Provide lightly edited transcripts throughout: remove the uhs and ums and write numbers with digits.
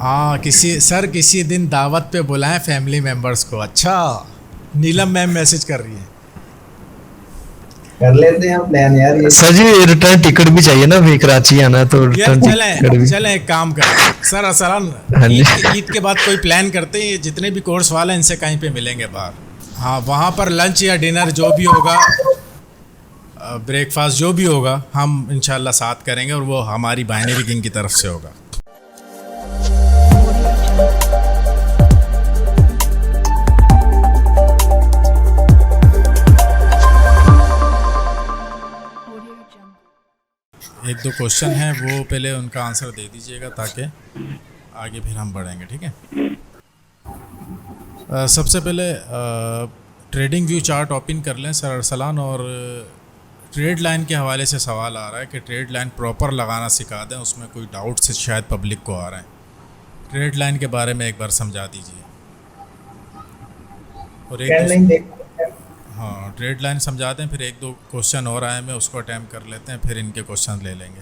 हाँ, किसी दिन दावत पे बुलाएं फैमिली मेंबर्स को। अच्छा, नीलम मैम मैसेज कर रही है। कर लेते हैं प्लान यार ये। सर जी रिटर्न टिकट भी चाहिए ना, अभी कराची आना है तो यार रिटर्न टिकट चलें भी। चलें, एक काम करते हैं सर, असलन हाँ जी। ईद के बाद कोई प्लान करते हैं, ये जितने भी कोर्स वाले हैं इनसे कहीं पे मिलेंगे बाहर। हाँ, वहाँ पर लंच या डिनर जो भी होगा, ब्रेकफास्ट जो भी होगा, हम इंशाल्लाह साथ करेंगे, और वो हमारी बाइनरी किंग की तरफ से होगा। एक दो क्वेश्चन हैं, वो पहले उनका आंसर दे दीजिएगा ताकि आगे फिर हम बढ़ेंगे, ठीक है। सबसे पहले ट्रेडिंग व्यू चार्ट ओपन कर लें सर अरसलान, और ट्रेड लाइन के हवाले से सवाल आ रहा है कि ट्रेड लाइन प्रॉपर लगाना सिखा दें, उसमें कोई डाउट से शायद पब्लिक को आ रहा है। ट्रेड लाइन के बारे में एक बार समझा दीजिए। और एक ट्रेंड दो, लाइन देख। हाँ ट्रेड लाइन समझा दें, फिर एक दो क्वेश्चन और आए मैं उसको अटैम्प्ट कर लेते हैं, फिर इनके क्वेश्चन ले लेंगे।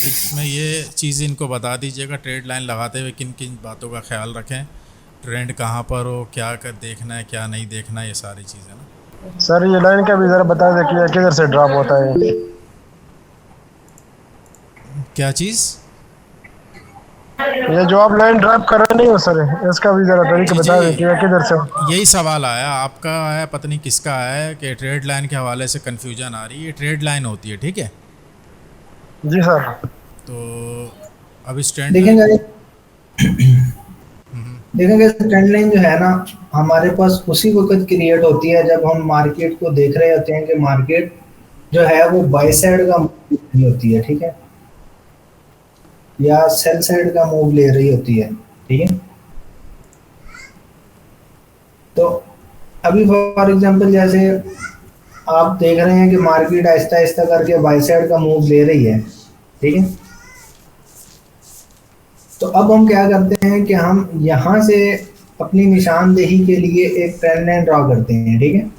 इसमें ये चीज़ इनको बता दीजिएगा, ट्रेड लाइन लगाते हुए किन किन बातों का ख्याल रखें, ट्रेंड कहाँ पर हो, क्या कर देखना है, क्या नहीं देखना है, ये सारी चीज़ें ना। सर ये लाइन का भी जरा बता दें कि किधर से ड्रॉप होता है। क्या चीज़? ये जो आप लाइन ड्रॉप कर रहे नहीं हो सर, इसका भी जरा तरीका जी बता दें जी, कि किधर से। यही सवाल आया, आपका आया, पता नहीं किसका आया है कि ट्रेड लाइन के हवाले से कन्फ्यूजन आ रही है। ये ट्रेड लाइन होती है, ठीक है। जी सर। तो अब इस ट्रेंड लाइन, देखेंगे देखेंगे ट्रेंड लाइन जो है ना, हमारे पास उसी वक्त क्रिएट होती है जब हम मार्केट को देख रहे होते हैं कि मार्केट जो है वो बाय साइड का मूव ले रही होती है, ठीक है, या सेल साइड का मूव ले रही होती है, ठीक है। तो अभी फॉर एग्जांपल जैसे आप देख रहे हैं कि मार्केट आहिस्ता आहिस्ता करके बाय साइड का मूव ले रही है, ठीक है। तो अब हम क्या करते हैं कि हम यहाँ से अपनी निशानदेही के लिए एक ट्रेंड लाइन ड्रॉ करते हैं, ठीक है।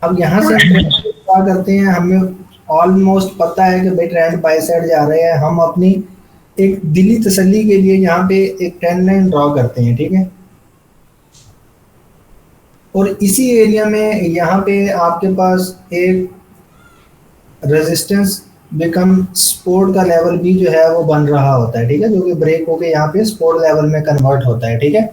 अब यहाँ से हम ट्रेंड ड्रॉ करते हैं, हमें ऑलमोस्ट पता है कि भाई ट्रेंड बाय साइड जा रहे हैं, हम अपनी एक दिली तसल्ली के लिए यहाँ पे एक ट्रेंड लाइन ड्रॉ करते हैं, ठीक है। और इसी एरिया में यहाँ पे आपके पास एक रेजिस्टेंस बिकम सपोर्ट का लेवल भी जो है वो बन रहा होता है, ठीक है, जो कि ब्रेक होके यहाँ पे सपोर्ट लेवल में कन्वर्ट होता है, ठीक है।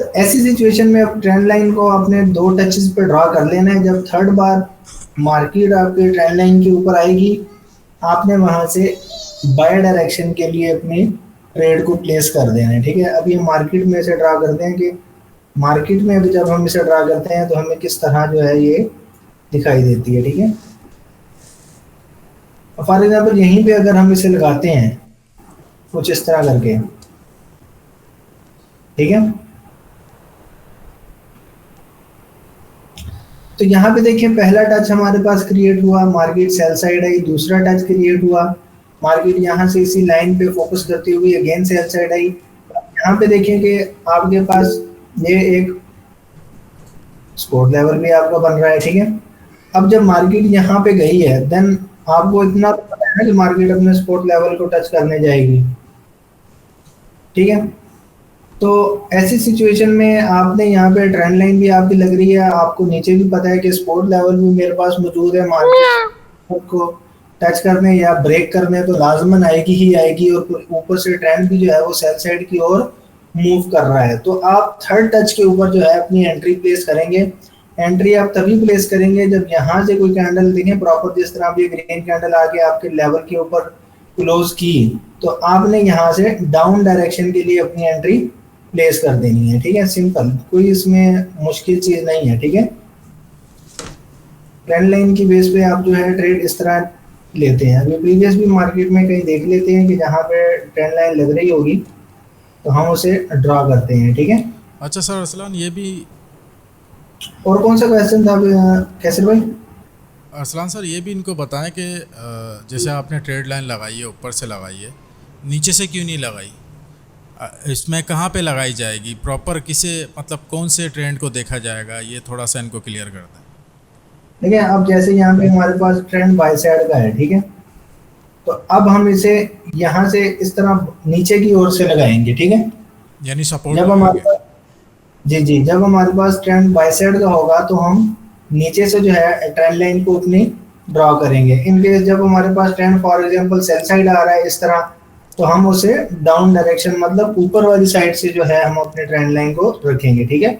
तो ऐसी सिचुएशन में अब ट्रेंड लाइन को आपने दो टचेस पे ड्रॉ कर लेना है। जब थर्ड बार मार्केट आपके ट्रेंड लाइन के ऊपर आएगी, आपने वहां से बाय डायरेक्शन के लिए अपनी ट्रेड को प्लेस कर देना है, ठीक है। अब ये मार्केट में से ड्रा करते हैं कि मार्केट में अभी जब हम इसे ड्रा करते हैं तो हमें किस तरह जो है ये दिखाई देती है, ठीक है। फॉर एग्जाम्पल यहीं पे अगर हम इसे लगाते हैं कुछ इस तरह करके, ठीक है, तो यहाँ पे देखिए पहला टच हमारे पास क्रिएट हुआ, मार्केट सेल साइड आई। दूसरा टच क्रिएट हुआ, मार्केट यहाँ से इसी लाइन पे फोकस करती हुई अगेन सेल साइड आई। यहाँ पे देखिए कि आपके पास ये एक सपोर्ट लेवल भी आपका बन रहा है, ठीक है। अब जब मार्केट यहाँ पे गई है, देन आपको इतना पता है ना कि मार्केट अपने सपोर्ट लेवल को टच करने जाएगी, ठीक है। तो ऐसी सिचुएशन में आपने यहाँ पे ट्रेंड लाइन भी आपकी लग रही है, आपको नीचे भी पता है कि सपोर्ट लेवल भी मेरे पास मौजूद है, मार्केट को टच करने या ब्रेक करने तो लाजमन आएगी ही आएगी, और ऊपर से ट्रेंड भी जो है वो सेल साइड की ओर मूव कर रहा है। तो आप थर्ड टच के ऊपर जो है अपनी एंट्री प्लेस करेंगे। एंट्री आप तभी प्लेस करेंगे जब यहाँ से कोई कैंडल देखें प्रॉपर, जिस तरह आप ये ग्रीन कैंडल आके आपके लेवल के ऊपर क्लोज की, तो आपने यहाँ से डाउन डायरेक्शन के लिए अपनी एंट्री प्लेस कर देनी है, ठीक है। सिंपल, कोई इसमें मुश्किल चीज नहीं है, ठीक है। ट्रेंड लाइन की बेस पे आप जो है ट्रेड इस तरह लेते हैं। अभी प्रीवियस भी मार्केट में कहीं देख लेते हैं कि जहाँ पे ट्रेंड लाइन लग रही होगी तो हम उसे ड्रॉ करते हैं, ठीक है। अच्छा सर अरसलान, ये भी, और कौन सा क्वेश्चन था कैसर भाई? अरसलान सर ये भी इनको बताएं कि जैसे आपने ट्रेड लाइन लगाई है, ऊपर से लगाई है, नीचे से क्यों नहीं लगाई? इसमें कहाँ पे लगाई जाएगी प्रॉपर, किसे मतलब कौन से ट्रेंड को देखा जाएगा, ये थोड़ा सा इनको क्लियर कर दें। ठीक है। अब जैसे यहाँ पे हमारे पास ट्रेंड बाय साइड का है, ठीक है, तो अब हम इसे यहाँ से इस तरह नीचे की ओर से लगाएंगे, ठीक है। यानी सपोर्ट जब हमारे लगाएंगे। पास, जी जी, जब हमारे पास ट्रेंड बाय साइड का होगा तो हम नीचे से जो है ट्रेंड लाइन को अपनी ड्रॉ करेंगे। इन केस जब हमारे पास trend for example sell side आ रहा है इस तरह, तो हम उसे डाउन डायरेक्शन मतलब ऊपर वाली साइड से जो है हम अपने ट्रेंड लाइन को रखेंगे, ठीक है।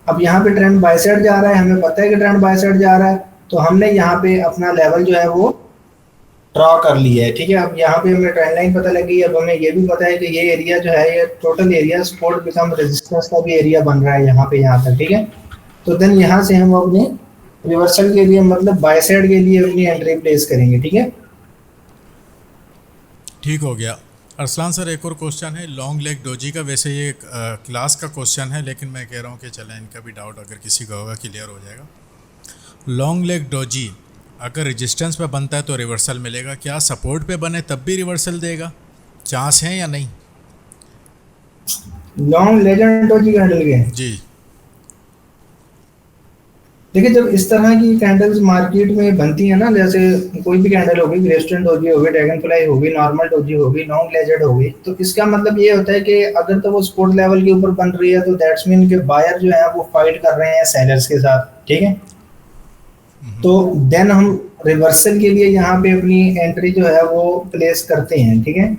अब यहाँ पे ट्रेंड बाय साइड जा रहा है, हमें पता है कि ट्रेंड बाय साइड जा रहा है, तो हमने यहाँ पे अपना लेवल जो है वो ड्रॉ कर लिया है, ठीक है। अब यहाँ पे हमें ट्रेंड लाइन पता लगी। अब हमें ये भी पता है कि ये एरिया जो है ये total area support become resistance का भी एरिया बन रहा है यहाँ पे, यहाँ तक, ठीक है। तो देन यहाँ से हम अपने रिवर्सल के लिए मतलब बाय साइड के लिए अपनी एंट्री प्लेस करेंगे, ठीक है। ठीक हो गया। अरसलान सर एक और क्वेश्चन है लॉन्ग लेग डोजी का। वैसे ये क्लास का क्वेश्चन है, लेकिन मैं कह रहा हूँ कि चलें इनका भी डाउट अगर किसी का होगा क्लियर हो जाएगा। लॉन्ग लेग डोजी अगर रेजिस्टेंस पे बनता है तो रिवर्सल मिलेगा, क्या सपोर्ट पे बने तब भी रिवर्सल देगा? चांस है या नहीं? लॉन्ग लेजेंड डोजी कैंडल के जी देखिए, जब इस तरह की कैंडल्स मार्केट में बनती है ना, जैसे कोई भी कैंडल होगी, रेस्टोरेंट डोजी होगी, ड्रैगन फ्लाई होगी, नॉर्मल डोजी होगी, लॉन्ग लेजेंड होगी, तो इसका मतलब ये होता है कि अगर तो वो सपोर्ट लेवल के ऊपर बन रही है तो दैट्स मीन के बायर जो है वो फाइट कर रहे हैं सेलर्स के साथ, ठीक है। तो देन हम रिवर्सल के लिए यहाँ पे अपनी एंट्री जो है वो प्लेस करते हैं, ठीक है।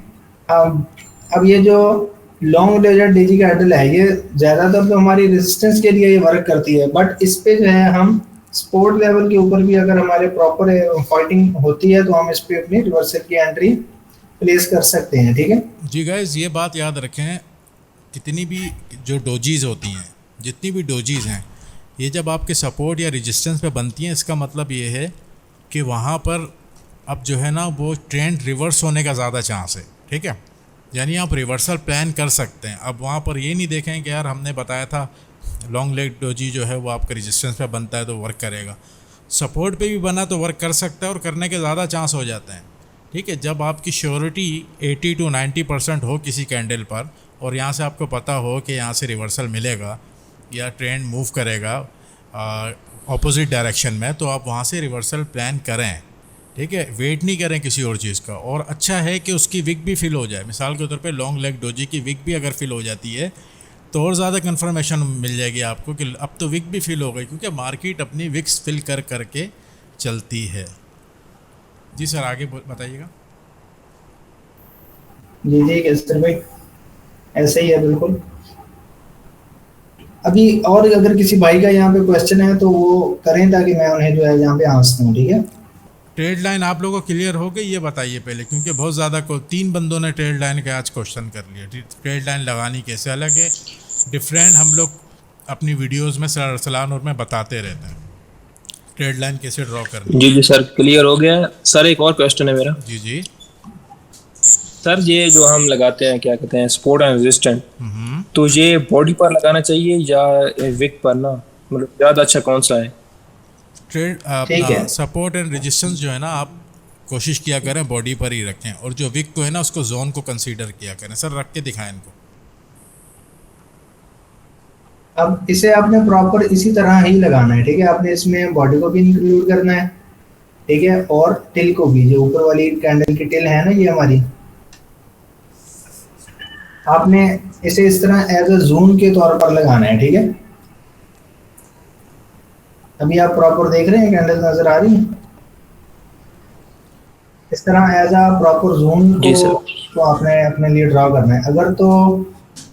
अब ये जो लॉन्ग लेजर डीजी कैंडल है ये ज़्यादातर तो हमारी रेजिस्टेंस के लिए ये वर्क करती है, बट इस पे जो है हम स्पोर्ट लेवल के ऊपर भी अगर हमारे प्रॉपर फाइटिंग होती है तो हम इस पे अपनी रिवर्सल की एंट्री प्लेस कर सकते हैं, ठीक है। जी गाइस, ये बात याद रखें, कितनी भी जो डोजीज़ होती हैं, जितनी भी डोजीज़ हैं, ये जब आपके सपोर्ट या रेजिस्टेंस पे बनती हैं, इसका मतलब ये है कि वहाँ पर अब जो है ना वो ट्रेंड रिवर्स होने का ज़्यादा चांस है, ठीक है। यानी आप रिवर्सल प्लान कर सकते हैं। अब वहाँ पर ये नहीं देखें कि यार हमने बताया था लॉन्ग लेग डोजी जो है वो आपका रेजिस्टेंस पे बनता है तो वर्क करेगा, सपोर्ट पे भी बना तो वर्क कर सकता है और करने के ज़्यादा चांस हो जाते हैं, ठीक है। जब आपकी श्योरिटी 80 to 90% हो किसी कैंडल पर और यहाँ से आपको पता हो कि यहाँ से रिवर्सल मिलेगा या ट्रेंड मूव करेगा ऑपोजिट डायरेक्शन में, तो आप वहाँ से रिवर्सल प्लान करें, ठीक है। वेट नहीं करें किसी और चीज़ का। और अच्छा है कि उसकी विक भी फिल हो जाए। मिसाल के तौर पे लॉन्ग लेग डोजी की विक भी अगर फिल हो जाती है तो और ज़्यादा कंफर्मेशन मिल जाएगी आपको कि अब तो विक भी फिल हो गई, क्योंकि मार्केट अपनी विक्स फिल कर करके चलती है। जी सर आगे बताइएगा। जी जी केसर भाई, ऐसे ही है बिल्कुल। अभी और अगर किसी भाई का यहाँ पे क्वेश्चन है तो वो करें ताकि मैं उन्हें जो है यहाँ पे आंसर दूँ, ठीक है। ट्रेड लाइन आप लोगों को क्लियर हो गई ये बताइए पहले, क्योंकि बहुत ज़्यादा को 3 बंदों ने ट्रेड लाइन का आज क्वेश्चन कर लिया। ट्रेड लाइन लगानी कैसे, हालांकि डिफरेंट हम लोग अपनी वीडियोस में सलान और में बताते रहते हैं ट्रेड लाइन कैसे ड्रॉ करनी। जी जी सर क्लियर हो गया। सर एक और क्वेश्चन है मेरा। जी जी सर ये जो हम लगाते हैं क्या कहते हैं सपोर्ट एंड रेजिस्टेंट, तो ये बॉडी पर लगाना चाहिए या विक पर ना, मतलब ज़्यादा अच्छा कौन सा है? ट्रेड ठीक अपना है। सपोर्ट एंड रेजिस्टेंस जो है ना आप कोशिश किया करें बॉडी पर ही रखें, और जो विक को है ना उसको जोन को कंसीडर किया करें। सर रख के दिखाएं इनको। अब इसे आपने प्रॉपर इसी तरह ही लगाना है, ठीक है। आपने इसमें बॉडी को भी इंक्लूड करना है, ठीक है, और टिल को भी, जो ऊपर वाली कैंडल की टिल है ना ये हमारी, आपने इसे इस तरह एज अ जोन के तौर पर लगाना है, ठीक है। अभी आप प्रॉपर देख रहे हैं, कैंडल नजर आ रही है, इस तरह एज अ प्रॉपर जोन जी सर। को आपने अपने लिए ड्रॉ करना है। अगर तो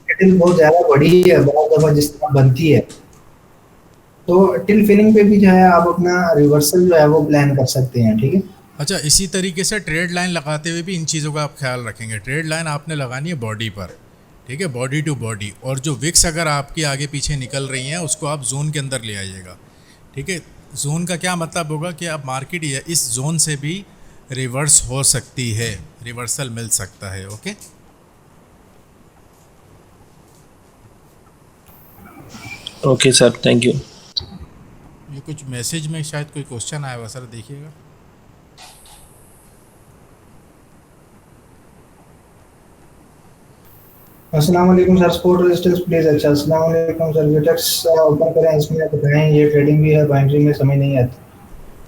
टिल बहुत ज्यादा बड़ी है, बहुत दफा जिस तरह बनती है, तो टिल फिलिंग पे भी जो है आप अपना रिवर्सल जो है वो प्लान कर सकते हैं, ठीक है। अच्छा, इसी तरीके से ट्रेड लाइन लगाते हुए भी इन चीज़ों का आप ख्याल रखेंगे। ट्रेड लाइन आपने लगानी है बॉडी पर, ठीक है, बॉडी टू बॉडी, और जो विक्स अगर आपकी आगे पीछे निकल रही हैं उसको आप जोन के अंदर ले आइएगा, ठीक है। जोन का क्या मतलब होगा कि अब मार्केट इस जोन से भी रिवर्स हो सकती है, रिवर्सल मिल सकता है। Okay okay sir thank you. ये कुछ मैसेज में शायद कोई क्वेश्चन आया हुआ, सर देखिएगा। अस्सलाम वालेकुम सर, स्पोर्ट रेजिस्टेंस प्लीज। अच्छा, अस्सलाम वालेकुम सर, विटेक्स ओपन करें, इसमें बताएं ये ट्रेडिंग भी है बाइनरी में, समझ नहीं आती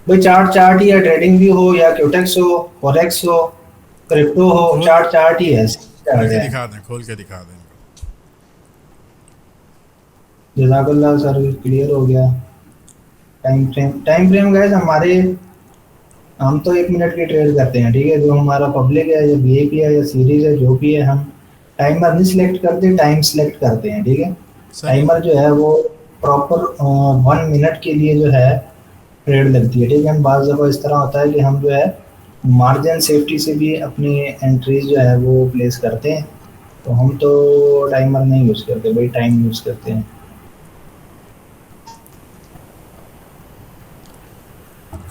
भाई। चार्ट चार्ट ही है, ट्रेडिंग भी हो या क्यूटेक्स हो, फॉरेक्स हो, क्रिप्टो हो, खोल चार्ट चार्ट ही है, खोल चार्ट के है। दिखा दें, खोल के दिखा दें इनको। जज़ाकल्लाह सर, क्लियर हो गया। टाइम फ्रेम गए हमारे, हम तो 1 मिनट की ट्रेड करते हैं, ठीक है। जो हमारा पब्लिक है या वीआईपी है या सीरीज है, जो भी है, हम टाइमर नहीं सिलेक्ट करते, टाइम सिलेक्ट करते हैं, ठीक है। सर टाइमर जो है वो प्रॉपर 1 मिनट के लिए जो है ट्रेड लगती है, ठीक है। बाज़ दफ़ा इस तरह होता है कि हम जो है मार्जिन सेफ्टी से भी अपनी एंट्रीज जो है वो प्लेस करते हैं, तो हम तो टाइमर नहीं यूज़ करते भाई, टाइम यूज़ करते हैं।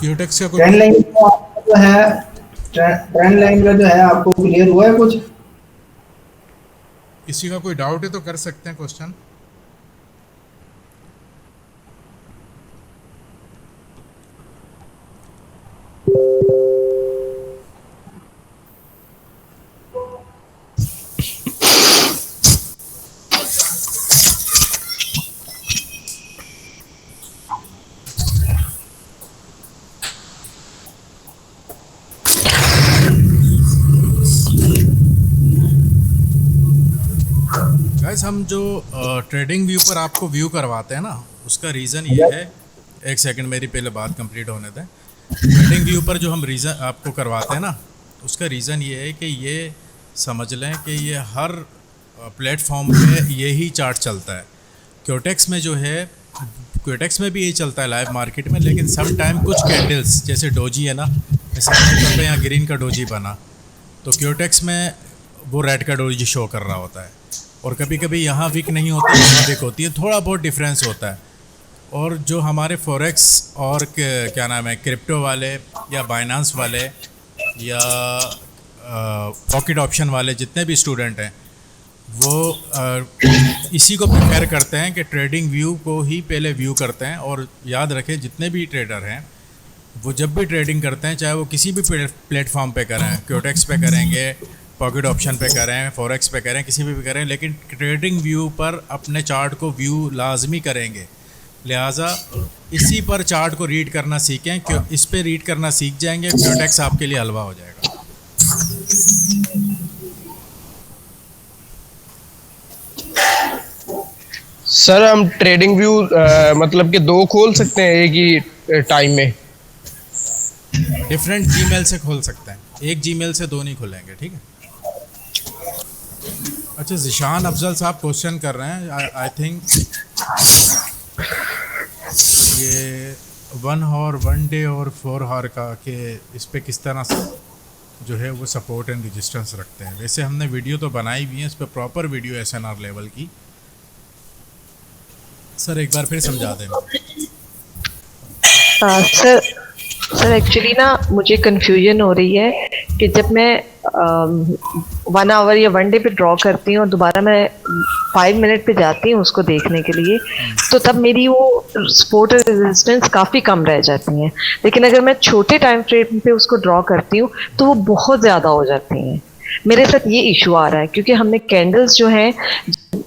क्यूटेक्स का ट्रेंड कोई लाइन जो है, ट्रेंड लाइन का जो है आपको क्लियर हुआ है कुछ? किसी का कोई डाउट है तो कर सकते हैं क्वेश्चन। गाइस, हम जो ट्रेडिंग व्यू पर आपको व्यू करवाते हैं ना, उसका रीज़न ये है, एक सेकंड मेरी पहले बात कंप्लीट होने दें। ट्रेडिंग व्यू पर जो हम रीज़न आपको करवाते हैं ना, उसका रीज़न ये है कि ये समझ लें कि ये हर प्लेटफॉर्म पे यही चार्ट चलता है। क्यूटेक्स में जो है, क्यूटेक्स में भी यही चलता है लाइव मार्केट में, लेकिन सम टाइम कुछ कैंडल्स जैसे डोजी है ना, मिसाल पे यहाँ ग्रीन का डोजी बना तो क्यूटेक्स में वो रेड का डोजी शो कर रहा होता है, और कभी कभी यहाँ विक नहीं होती, यहाँ विक होती है, थोड़ा बहुत डिफरेंस होता है। और जो हमारे फॉरेक्स और क्या नाम है, क्रिप्टो वाले या बाइनांस वाले या पॉकेट ऑप्शन वाले जितने भी स्टूडेंट हैं, वो इसी को प्रिपेयर करते हैं कि ट्रेडिंग व्यू को ही पहले व्यू करते हैं। और याद रखें, जितने भी ट्रेडर हैं वो जब भी ट्रेडिंग करते हैं, चाहे वो किसी भी प्लेटफॉर्म पे करें, क्यूटेक्स पे करेंगे, पॉकेट ऑप्शन पे करें, फॉरेक्स पे करें, किसी भी करें, लेकिन ट्रेडिंग व्यू पर अपने चार्ट को व्यू लाजमी करेंगे। लिहाजा इसी पर चार्ट को रीड करना सीखें, क्यों इस पे रीड करना सीख जाएंगे, क्यूटेक्स आपके लिए हलवा हो जाएगा। सर हम ट्रेडिंग व्यू मतलब कि 2 खोल सकते हैं एक ही टाइम में? डिफरेंट जीमेल से खोल सकते हैं, एक जीमेल से 2 नहीं खुलेंगे, ठीक है। अच्छा, ज़िशान अफजल साहब क्वेश्चन कर रहे हैं, आई थिंक ये 1 आवर 1 डे और 4 आवर का, कि इस पे किस तरह से जो है वो सपोर्ट एंड रेजिस्टेंस रखते हैं। वैसे हमने वीडियो तो बनाई भी है इस पर, प्रॉपर वीडियो एसएनआर लेवल की। सर एक बार फिर समझा दें। सर एक्चुअली ना मुझे कंफ्यूजन हो रही है कि जब मैं 1 आवर या 1 डे पे ड्रॉ करती हूँ और दोबारा मैं 5 मिनट पे जाती हूँ उसको देखने के लिए, तो तब मेरी वो सपोर्ट और रेजिस्टेंस काफ़ी कम रह जाती हैं। लेकिन अगर मैं छोटे टाइम फ्रेम पे उसको ड्रॉ करती हूँ तो वो बहुत ज़्यादा हो जाती हैं। मेरे साथ ये इशू आ रहा है क्योंकि हमने कैंडल्स जो हैं,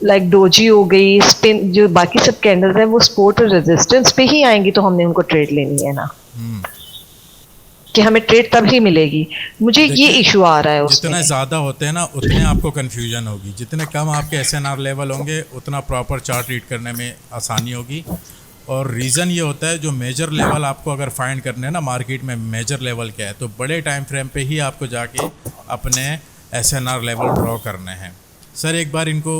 लाइक डोजी हो गई, स्पिन, जो बाकी सब कैंडल्स हैं वो सपोर्ट और रेजिस्टेंस पे ही आएंगी, तो हमने उनको ट्रेड लेनी है ना, कि हमें ट्रेड तब ही मिलेगी। मुझे ये इशू आ रहा है उसमें। जितने ज़्यादा होते हैं ना, उतने आपको कन्फ्यूजन होगी। जितने कम आपके एसएनआर लेवल होंगे, उतना प्रॉपर चार्ट रीड करने में आसानी होगी। और रीज़न ये होता है, जो मेजर लेवल आपको अगर फाइंड करने हैं ना मार्केट में, मेजर लेवल क्या है, तो बड़े टाइम फ्रेम पे ही आपको जाके अपने एसएनआर लेवल ड्रॉ करने हैं। सर एक बार इनको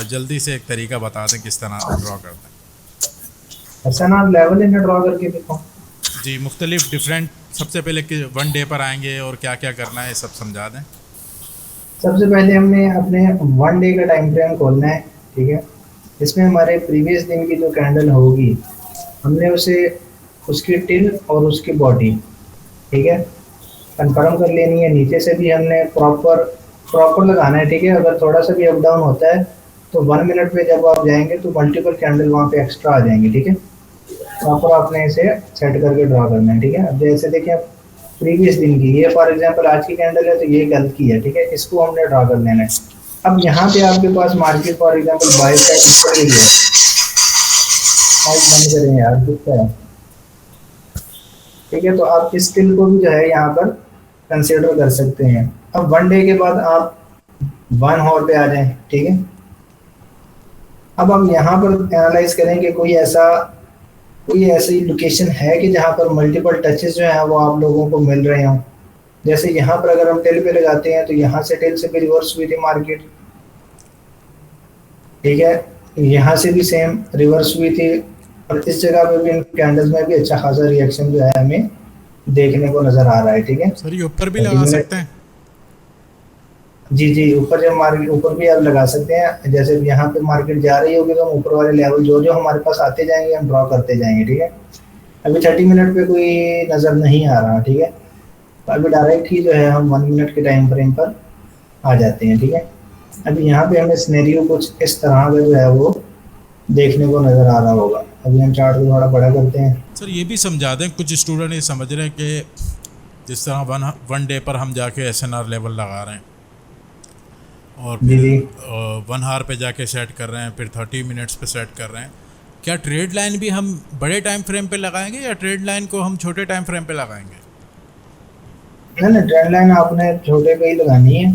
जल्दी से एक तरीका बता दें किस तरह ड्रॉ करते हैं। एसएनआर लेवल इन्हें ड्रॉ करके देखो जी, मुख्तलिफ डिफरेंट, सबसे पहले कि 1 डे पर आएंगे और क्या क्या करना है, सब समझा दें। सबसे पहले हमने अपने 1 डे का टाइम फ्रेम खोलना है, ठीक है। इसमें हमारे प्रीवियस दिन की जो कैंडल होगी, हमने उसे, उसकी टिल और उसकी बॉडी, ठीक है, कंफर्म कर लेनी है। नीचे से भी हमने प्रॉपर लगाना है, ठीक है। अगर थोड़ा सा भी अप डाउन होता है तो 1 मिनट पे जब आप जाएंगे तो मल्टीपल कैंडल वहाँ पे एक्स्ट्रा आ जाएंगे, ठीक है। प्रॉपर आपने इसे सेट करके ड्रॉ करना है, ठीक है। अब जैसे देखिए प्रीवियस दिन की, ये फॉर एग्जांपल आज की कैंडल है तो ये गलत की है, ठीक है, इसको हमने ड्रॉ कर लेना है। अब यहाँ पे आपके पास market for example buy side ऊपर गई है, आज बंद करें यार कुछ है, ठीक है। तो आप इस स्किल को भी जो है यहाँ पर कंसिडर कर सकते हैं। अब 1 डे के बाद आप 1 आवर पे आ जाएं, ठीक है। अब हम यहाँ पर एनालाइज करें कि कोई ऐसी लोकेशन है कि जहाँ पर मल्टीपल टचेस जो हैं वो आप लोगों को मिल रहे हों। जैसे यहाँ पर अगर हम टेल पे लगाते हैं तो यहाँ से टेल से भी रिवर्स हुई थी मार्केट, ठीक है। यहाँ से भी सेम रिवर्स हुई थी और इस जगह पे भी इन कैंडल्स में भी अच्छा खासा रिएक्शन जो है हमें देखने को नजर आ रहा है, ठीक है। सर ये ऊपर भी लगा सकते हैं? जी ऊपर जब मार्केट ऊपर भी आप लगा सकते हैं। जैसे यहाँ पे मार्केट जा रही होगी तो हम ऊपर वाले लेवल जो हमारे पास आते जाएंगे हम ड्रॉ करते जाएंगे, ठीक है। अभी 30 मिनट पे कोई नज़र नहीं आ रहा, ठीक है। तो अभी डायरेक्ट ही जो है हम 1 मिनट के टाइम फ्रेम पर आ जाते हैं, ठीक है। अभी यहाँ पे हमें सिनेरियो कुछ इस तरह का जो है वो देखने को नज़र आ रहा होगा। अभी हम चार्ट को थोड़ा बड़ा करते हैं। सर ये भी समझा दें, कुछ स्टूडेंट ये समझ रहे हैं कि जिस तरह वन डे पर हम जाके SNR लेवल लगा रहे हैं और जी जी 1 आवर पे जाके सेट कर रहे हैं, फिर 30 मिनट्स पे सेट कर रहे हैं, क्या ट्रेड लाइन भी हम बड़े टाइम फ्रेम पे लगाएंगे या ट्रेड लाइन को हम छोटे टाइम फ्रेम पे लगाएंगे? नहीं, ट्रेंड लाइन आपने छोटे पे ही लगानी है,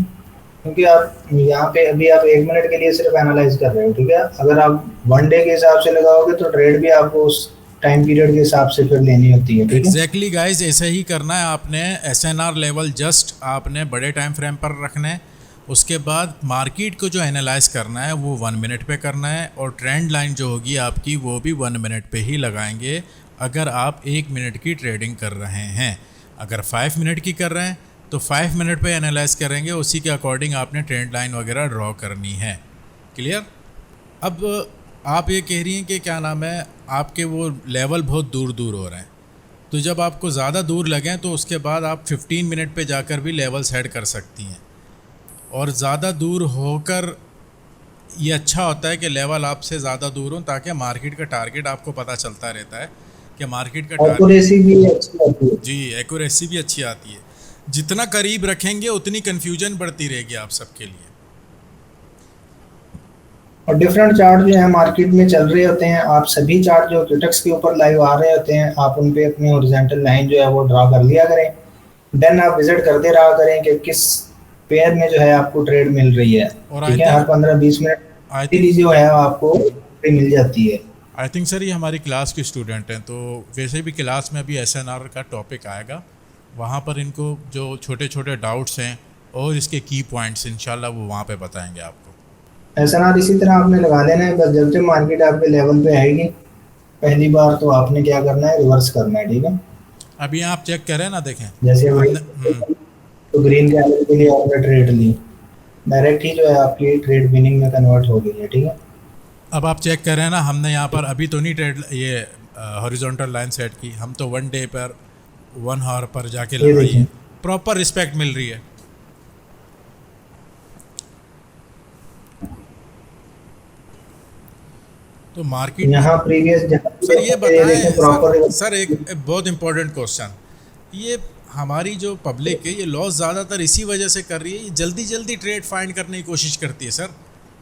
क्योंकि आप यहाँ पे अभी आप 1 मिनट के लिए सिर्फ एनालाइज कर रहे हो, ठीक है। अगर आप 1 डे के हिसाब से लगाओगे तो ट्रेड भी आपको उस टाइम पीरियड के हिसाब से फिर लेनी होती है, ठीक है। एग्जैक्टली गाइस, ऐसे ही करना है आपने। SNR लेवल जस्ट आपने बड़े टाइम फ्रेम पर रखना है, उसके बाद मार्केट को जो एनालाइज करना है वो 1 मिनट पे करना है और ट्रेंड लाइन जो होगी आपकी वो भी 1 मिनट पे ही लगाएंगे अगर आप 1 मिनट की ट्रेडिंग कर रहे हैं। अगर 5 मिनट की कर रहे हैं तो 5 मिनट पे एनालाइज करेंगे, उसी के अकॉर्डिंग आपने ट्रेंड लाइन वगैरह ड्रॉ करनी है। क्लियर? अब आप ये कह रही हैं कि क्या नाम है, आपके वो लेवल बहुत दूर दूर हो रहे हैं, तो जब आपको ज़्यादा दूर लगें तो उसके बाद आप 15 मिनट पे जाकर भी लेवल सेट कर सकती हैं। और ज़्यादा दूर होकर ये अच्छा होता है कि लेवल आपसे ज़्यादा दूर हो, ताकि मार्केट का टारगेट आपको पता चलता रहता है कि मार्केट का एक्यूरेसी भी अच्छी होती है। जी, एक्यूरेसी भी अच्छी आती है। जितना करीब रखेंगे उतनी कन्फ्यूजन बढ़ती रहेगी आप सबके लिए। और डिफरेंट चार्ट जो है मार्केट में चल रहे होते हैं, आप सभी चार्ट जो क्रिटिक्स के ऊपर लाइव आ रहे होते हैं आप उन पे अपनी हॉरिजॉन्टल लाइन जो है वो ड्रा कर लिया करें। देन आप विजिट करते रहा करें कि किस पेयर में जो है आपको ट्रेड मिल रही है, ठीक है। हर 15-20 मिनट जो है आपको मिल जाती है। आई थिंक सर ये हमारी क्लास के स्टूडेंट हैं, तो वैसे भी क्लास में अभी SNR का टॉपिक आएगा, वहाँ पर इनको जो छोटे छोटे डाउट्स हैं और इसके की पॉइंट्स इंशाल्लाह वो वहाँ पे बताएंगे आपको। SNR इसी तरह आपने लगा लेना है, बस जब से मार्केट आपके लेवल पे आएगी पहली बार तो आपने क्या करना है, रिवर्स करना है, ठीक है। अभी आप चेक करें ना, देखें जैसे तो ग्रीन कैंडल के लिए आपने ट्रेड ली, डायरेक्ट ही जो है आपकी ट्रेड विनिंग में कन्वर्ट हो गई है, ठीक है। अब आप चेक करें ना, हमने यहाँ पर अभी तो नहीं ट्रेड ये हॉरिजॉन्टल लाइन सेट की, हम तो 1 डे पर 1 आवर पर जाके लगाई है, प्रॉपर रिस्पेक्ट मिल रही है। तो मार्केट यहाँ प्रीवियस सर ये बताएं सर एक बहुत इम्पोर्टेंट क्वेश्चन, ये हमारी जो पब्लिक है ये लॉस ज़्यादातर इसी वजह से कर रही है, ये जल्दी जल्दी ट्रेड फाइंड करने की कोशिश करती है। सर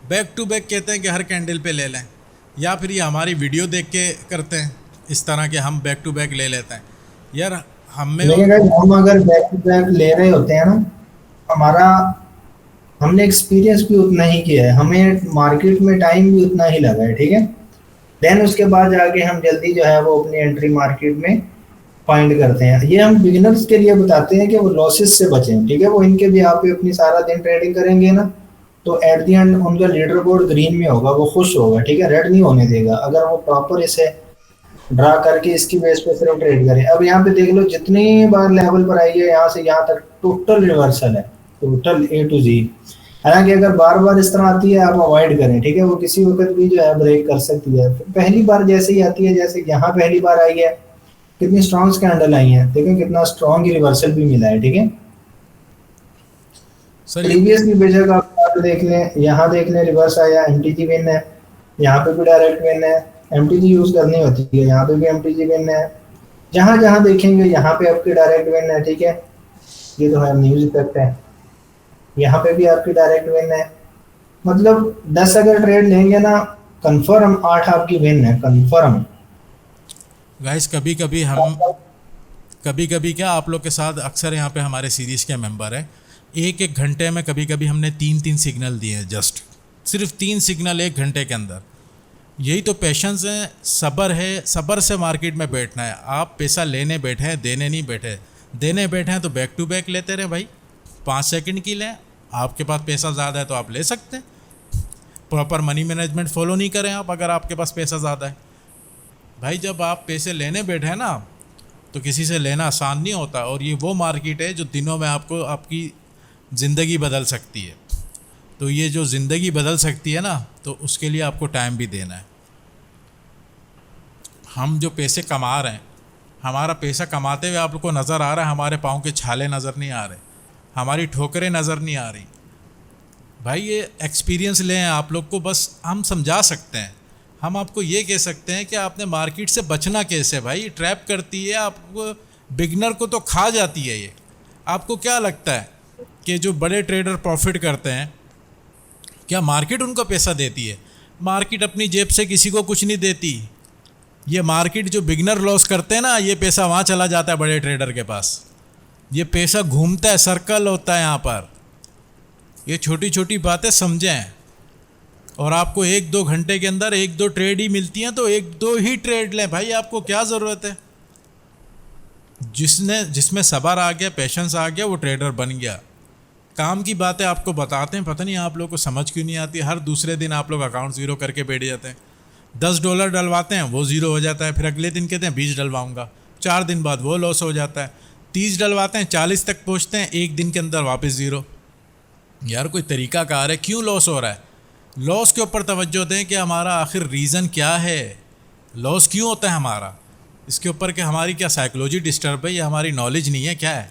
बैक टू बैक कहते हैं कि हर कैंडल पे ले लें, या फिर ये हमारी वीडियो देख के करते हैं इस तरह के, हम बैक टू बैक ले लेते हैं। यार हम अगर बैक टू बैक ले रहे होते हैं ना, हमने एक्सपीरियंस भी उतना ही किया है, हमें मार्केट में टाइम भी उतना ही लगा है, ठीक है। देन उसके बाद जाके हम जल्दी जो है वो अपनी एंट्री मार्केट में फाइंड करते हैं। ये हम बिगिनर्स के लिए बताते हैं कि वो लॉसेस से बचें, ठीक है। वो इनके भी आप अपनी सारा दिन ट्रेडिंग करेंगे ना, तो एट द एंड उनका लीडर बोर्ड ग्रीन में होगा, वो खुश होगा, ठीक है, रेड नहीं होने देगा अगर वो प्रॉपर इसे ड्रा करके इसकी बेस पे सिर्फ ट्रेड करें। अब यहाँ पे देख लो जितनी बार लेवल पर आई है यहाँ से यहाँ तक टोटल रिवर्सल है, टोटल A to Z। हालांकि अगर बार बार इस तरह आती है आप अवॉइड करें, ठीक है, वो किसी वक्त भी जो है ब्रेक कर सकती है। पहली बार जैसे ही आती है, जैसे यहाँ पहली बार आई है, कितनी स्ट्रॉन्ग कैंडल आई है, देखिए कितना स्ट्रॉन्ग ही रिवर्सल भी मिला है, ठीक है। प्रीवियस भी बेशक आप देख लें, यहाँ देख लें रिवर्स आया, MTG विन है, यहाँ पे भी डायरेक्ट विन है, MTG यूज करनी होती है, यहाँ पे भी MTG विन है, जहाँ जहाँ देखेंगे यहाँ पे आपकी डायरेक्ट विन है, ठीक है। ये तो है न्यूज इफेक्ट है, यहाँ पे भी आपकी डायरेक्ट विन है, मतलब 10 अगर ट्रेड लेंगे ना, कंफर्म 8 आपकी विन है, कंफर्म। गाइस कभी कभी क्या आप लोग के साथ अक्सर यहाँ पे हमारे सीरीज़ के मेंबर हैं, एक एक घंटे में कभी कभी हमने 3 सिग्नल दिए हैं, जस्ट सिर्फ 3 सिग्नल 1 घंटे के अंदर। यही तो पेशेंस है, सब्र है, सब्र से मार्केट में बैठना है। आप पैसा लेने बैठे हैं, देने नहीं बैठे। देने बैठे हैं तो बैक टू बैक लेते रहे भाई, 5 सेकंड की लें। आपके पास पैसा ज़्यादा है तो आप ले सकते हैं। प्रॉपर मनी मैनेजमेंट फॉलो नहीं करें आप, अगर आपके पास पैसा ज़्यादा है भाई। जब आप पैसे लेने बैठे हैं ना, तो किसी से लेना आसान नहीं होता। और ये वो मार्केट है जो दिनों में आपको आपकी ज़िंदगी बदल सकती है। तो ये जो ज़िंदगी बदल सकती है ना, तो उसके लिए आपको टाइम भी देना है। हम जो पैसे कमा रहे हैं, हमारा पैसा कमाते हुए आप लोग को नज़र आ रहा है, हमारे पाँव के छाले नज़र नहीं आ रहे, हमारी ठोकरें नज़र नहीं आ रही भाई। ये एक्सपीरियंस लें आप लोग को, बस हम समझा सकते हैं। हम आपको ये कह सकते हैं कि आपने मार्केट से बचना कैसे भाई। ट्रैप करती है आपको, बिगनर को तो खा जाती है ये। आपको क्या लगता है कि जो बड़े ट्रेडर प्रॉफिट करते हैं, क्या मार्केट उनको पैसा देती है? मार्केट अपनी जेब से किसी को कुछ नहीं देती। ये मार्केट जो बिगनर लॉस करते हैं ना, ये पैसा वहाँ चला जाता है बड़े ट्रेडर के पास। ये पैसा घूमता है, सर्कल होता है यहाँ पर। ये छोटी छोटी बातें समझें। और आपको 1-2 घंटे के अंदर 1-2 ट्रेड ही मिलती हैं, तो 1-2 ही ट्रेड लें भाई। आपको क्या ज़रूरत है? जिसमें सब्र आ गया, पेशेंस आ गया, वो ट्रेडर बन गया। काम की बातें आपको बताते हैं, पता नहीं आप लोगों को समझ क्यों नहीं आती। हर दूसरे दिन आप लोग अकाउंट ज़ीरो करके बैठ जाते हैं। $10 डलवाते हैं, वो ज़ीरो हो जाता है। फिर अगले दिन कहते हैं 20 डलवाऊँगा, 4 दिन बाद वो लॉस हो जाता है। 30 डलवाते हैं, 40 तक पहुँचते हैं, 1 दिन के अंदर वापस ज़ीरो। यार कोई तरीका कार है? क्यों लॉस हो रहा है? लॉस के ऊपर तवज्जो दें कि हमारा आखिर रीज़न क्या है, लॉस क्यों होता है हमारा। इसके ऊपर कि हमारी क्या साइकोलॉजी डिस्टर्ब है या हमारी नॉलेज नहीं है, क्या है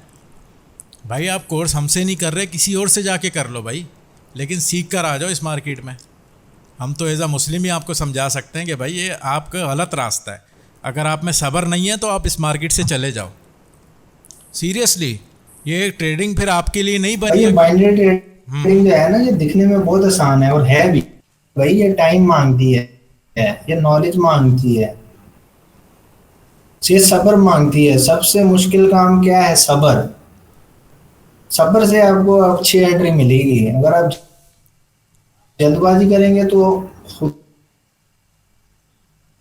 भाई। आप कोर्स हमसे नहीं कर रहे, किसी और से जाके कर लो भाई, लेकिन सीख कर आ जाओ इस मार्केट में। हम तो एज आ मुस्लिम ही आपको समझा सकते हैं कि भाई ये आपका गलत रास्ता है। अगर आप में सब्र नहीं है तो आप इस मार्केट से चले जाओ। सीरियसली ये ट्रेडिंग फिर आपके लिए नहीं बनी ये है। बाइनरी ट्रेडिंग जो है ना, ये दिखने में बहुत आसान है और है भी भाई। ये टाइम मांगती है, ये नॉलेज मांगती है, ये सब्र मांगती है। सबसे मुश्किल काम क्या है? सब्र। सब्र से आपको अच्छी एंट्री मिलेगी। अगर आप जल्दबाजी करेंगे तो खुद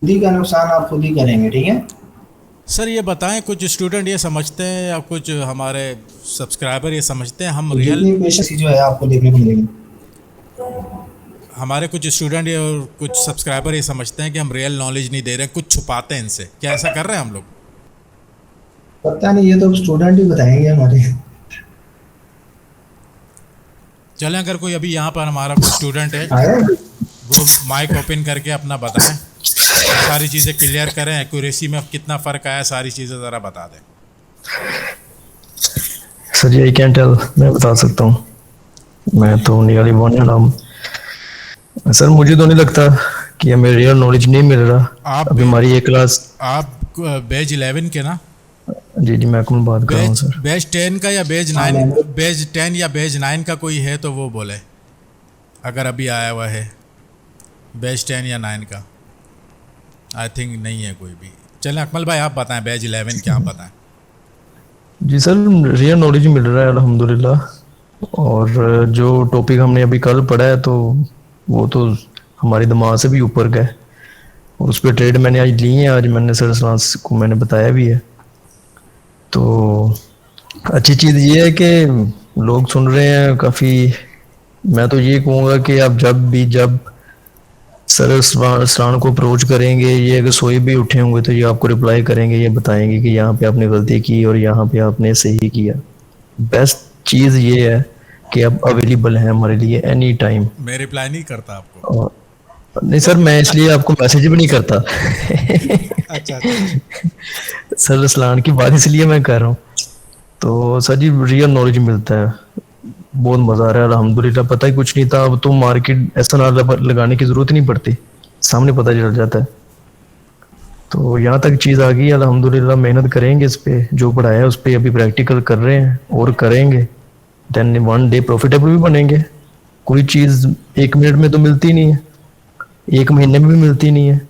ही का नुकसान आप खुद ही करेंगे, ठीक है। सर ये बताएं, कुछ स्टूडेंट ये समझते हैं या कुछ हमारे सब्सक्राइबर ये समझते हैं हम रियल, जितनी पेशेंस जो है आपको देखने को मिलेगी। हमारे कुछ स्टूडेंट और कुछ सब्सक्राइबर ये समझते हैं कि हम रियल नॉलेज नहीं दे रहे हैं, कुछ छुपाते हैं इनसे। क्या ऐसा कर रहे हैं हम लोग? पता नहीं, ये तो स्टूडेंट ही बताएंगे हमारे। चलें, अगर कोई अभी यहाँ पर हमारा कोई स्टूडेंट है, वो माइक ओपन करके अपना बताएं, सारी चीज़ें क्लियर करें, एक्यूरेसी में कितना फ़र्क आया, सारी चीज़ें ज़रा बता दें। सर ये कैन टेल, मैं बता सकता हूँ। मैं तो नियरली नाम सर, मुझे तो नहीं लगता कि हमें रियल नॉलेज नहीं मिल रहा। अभी हमारी ये क्लास, आप बैच 11 के ना? जी मैं अकमल बात कर रहा हूँ सर। बैच 10 का या बैच 9, बैच 10 या बैच 9 का कोई है तो वो बोले, अगर अभी आया हुआ है बैच 10 या 9 का। आई थिंक नहीं है कोई भी। चलें अकमल भाई आप बताएं, बैच 11 क्या आप बताएं। जी सर, रियल नॉलेज मिल रहा है अल्हम्दुलिल्लाह। और जो टॉपिक हमने अभी कल पढ़ा है तो वो तो हमारे दिमाग से भी ऊपर गए। और उस पर ट्रेड मैंने आज ली है, आज मैंने सर सलास को मैंने बताया भी है। तो अच्छी चीज़ ये है कि लोग सुन रहे हैं काफ़ी। मैं तो ये कहूँगा कि आप जब सर सलान को अप्रोच करेंगे, ये अगर सोए भी उठे होंगे तो ये आपको रिप्लाई करेंगे, ये बताएंगे कि यहाँ पे आपने गलती की और यहाँ पे आपने सही किया। बेस्ट चीज़ ये है कि आप अवेलेबल हैं हमारे लिए एनी टाइम। मैं रिप्लाई नहीं करता आपको? नहीं सर, मैं इसलिए आपको मैसेज भी नहीं करता। अच्छा। सर सलान की बात इसलिए मैं कर रहा हूँ। तो सर जी रियल नॉलेज मिलता है, बहुत मज़ा आ रहा है अल्हम्दुलिल्लाह। पता ही कुछ नहीं था, अब तो मार्केट ऐसा ना लगाने की ज़रूरत नहीं पड़ती, सामने पता चल जाता है। तो यहाँ तक चीज़ आ गई अल्हम्दुलिल्लाह। मेहनत करेंगे इस पे, जो पढ़ाया है उस पर अभी प्रैक्टिकल कर रहे हैं और करेंगे, देन वन डे प्रॉफिटेबल भी बनेंगे। कोई चीज़ 1 मिनट में तो मिलती नहीं है, 1 महीने में भी मिलती नहीं है।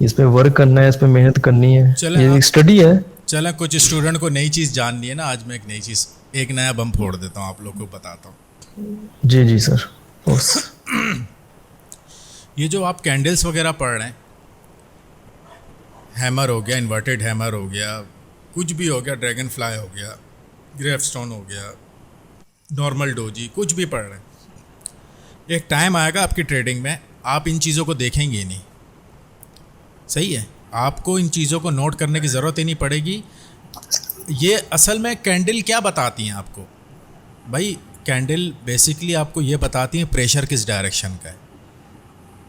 इस पे वर्क करना है, इस पे मेहनत करनी है, चलें ये आप- एक स्टडी है। चलें, कुछ स्टूडेंट को नई चीज़ जाननी है ना, आज मैं एक नई चीज़, एक नया बम फोड़ देता हूँ, आप लोग को बताता हूँ। जी जी सर, बस। ये जो आप कैंडल्स वगैरह पढ़ रहे हैं, हैमर हो गया, इन्वर्टेड हैमर हो गया, कुछ भी हो गया, ड्रैगन फ्लाई हो गया, ग्रेवस्टोन हो गया, नॉर्मल डोजी, कुछ भी पढ़ रहे हैं, एक टाइम आएगा आपकी ट्रेडिंग में आप इन चीज़ों को देखेंगे ही नहीं। सही है, आपको इन चीज़ों को नोट करने की ज़रूरत ही नहीं पड़ेगी। ये असल में कैंडल क्या बताती हैं आपको भाई? कैंडल बेसिकली आपको ये बताती हैं प्रेशर किस डायरेक्शन का है।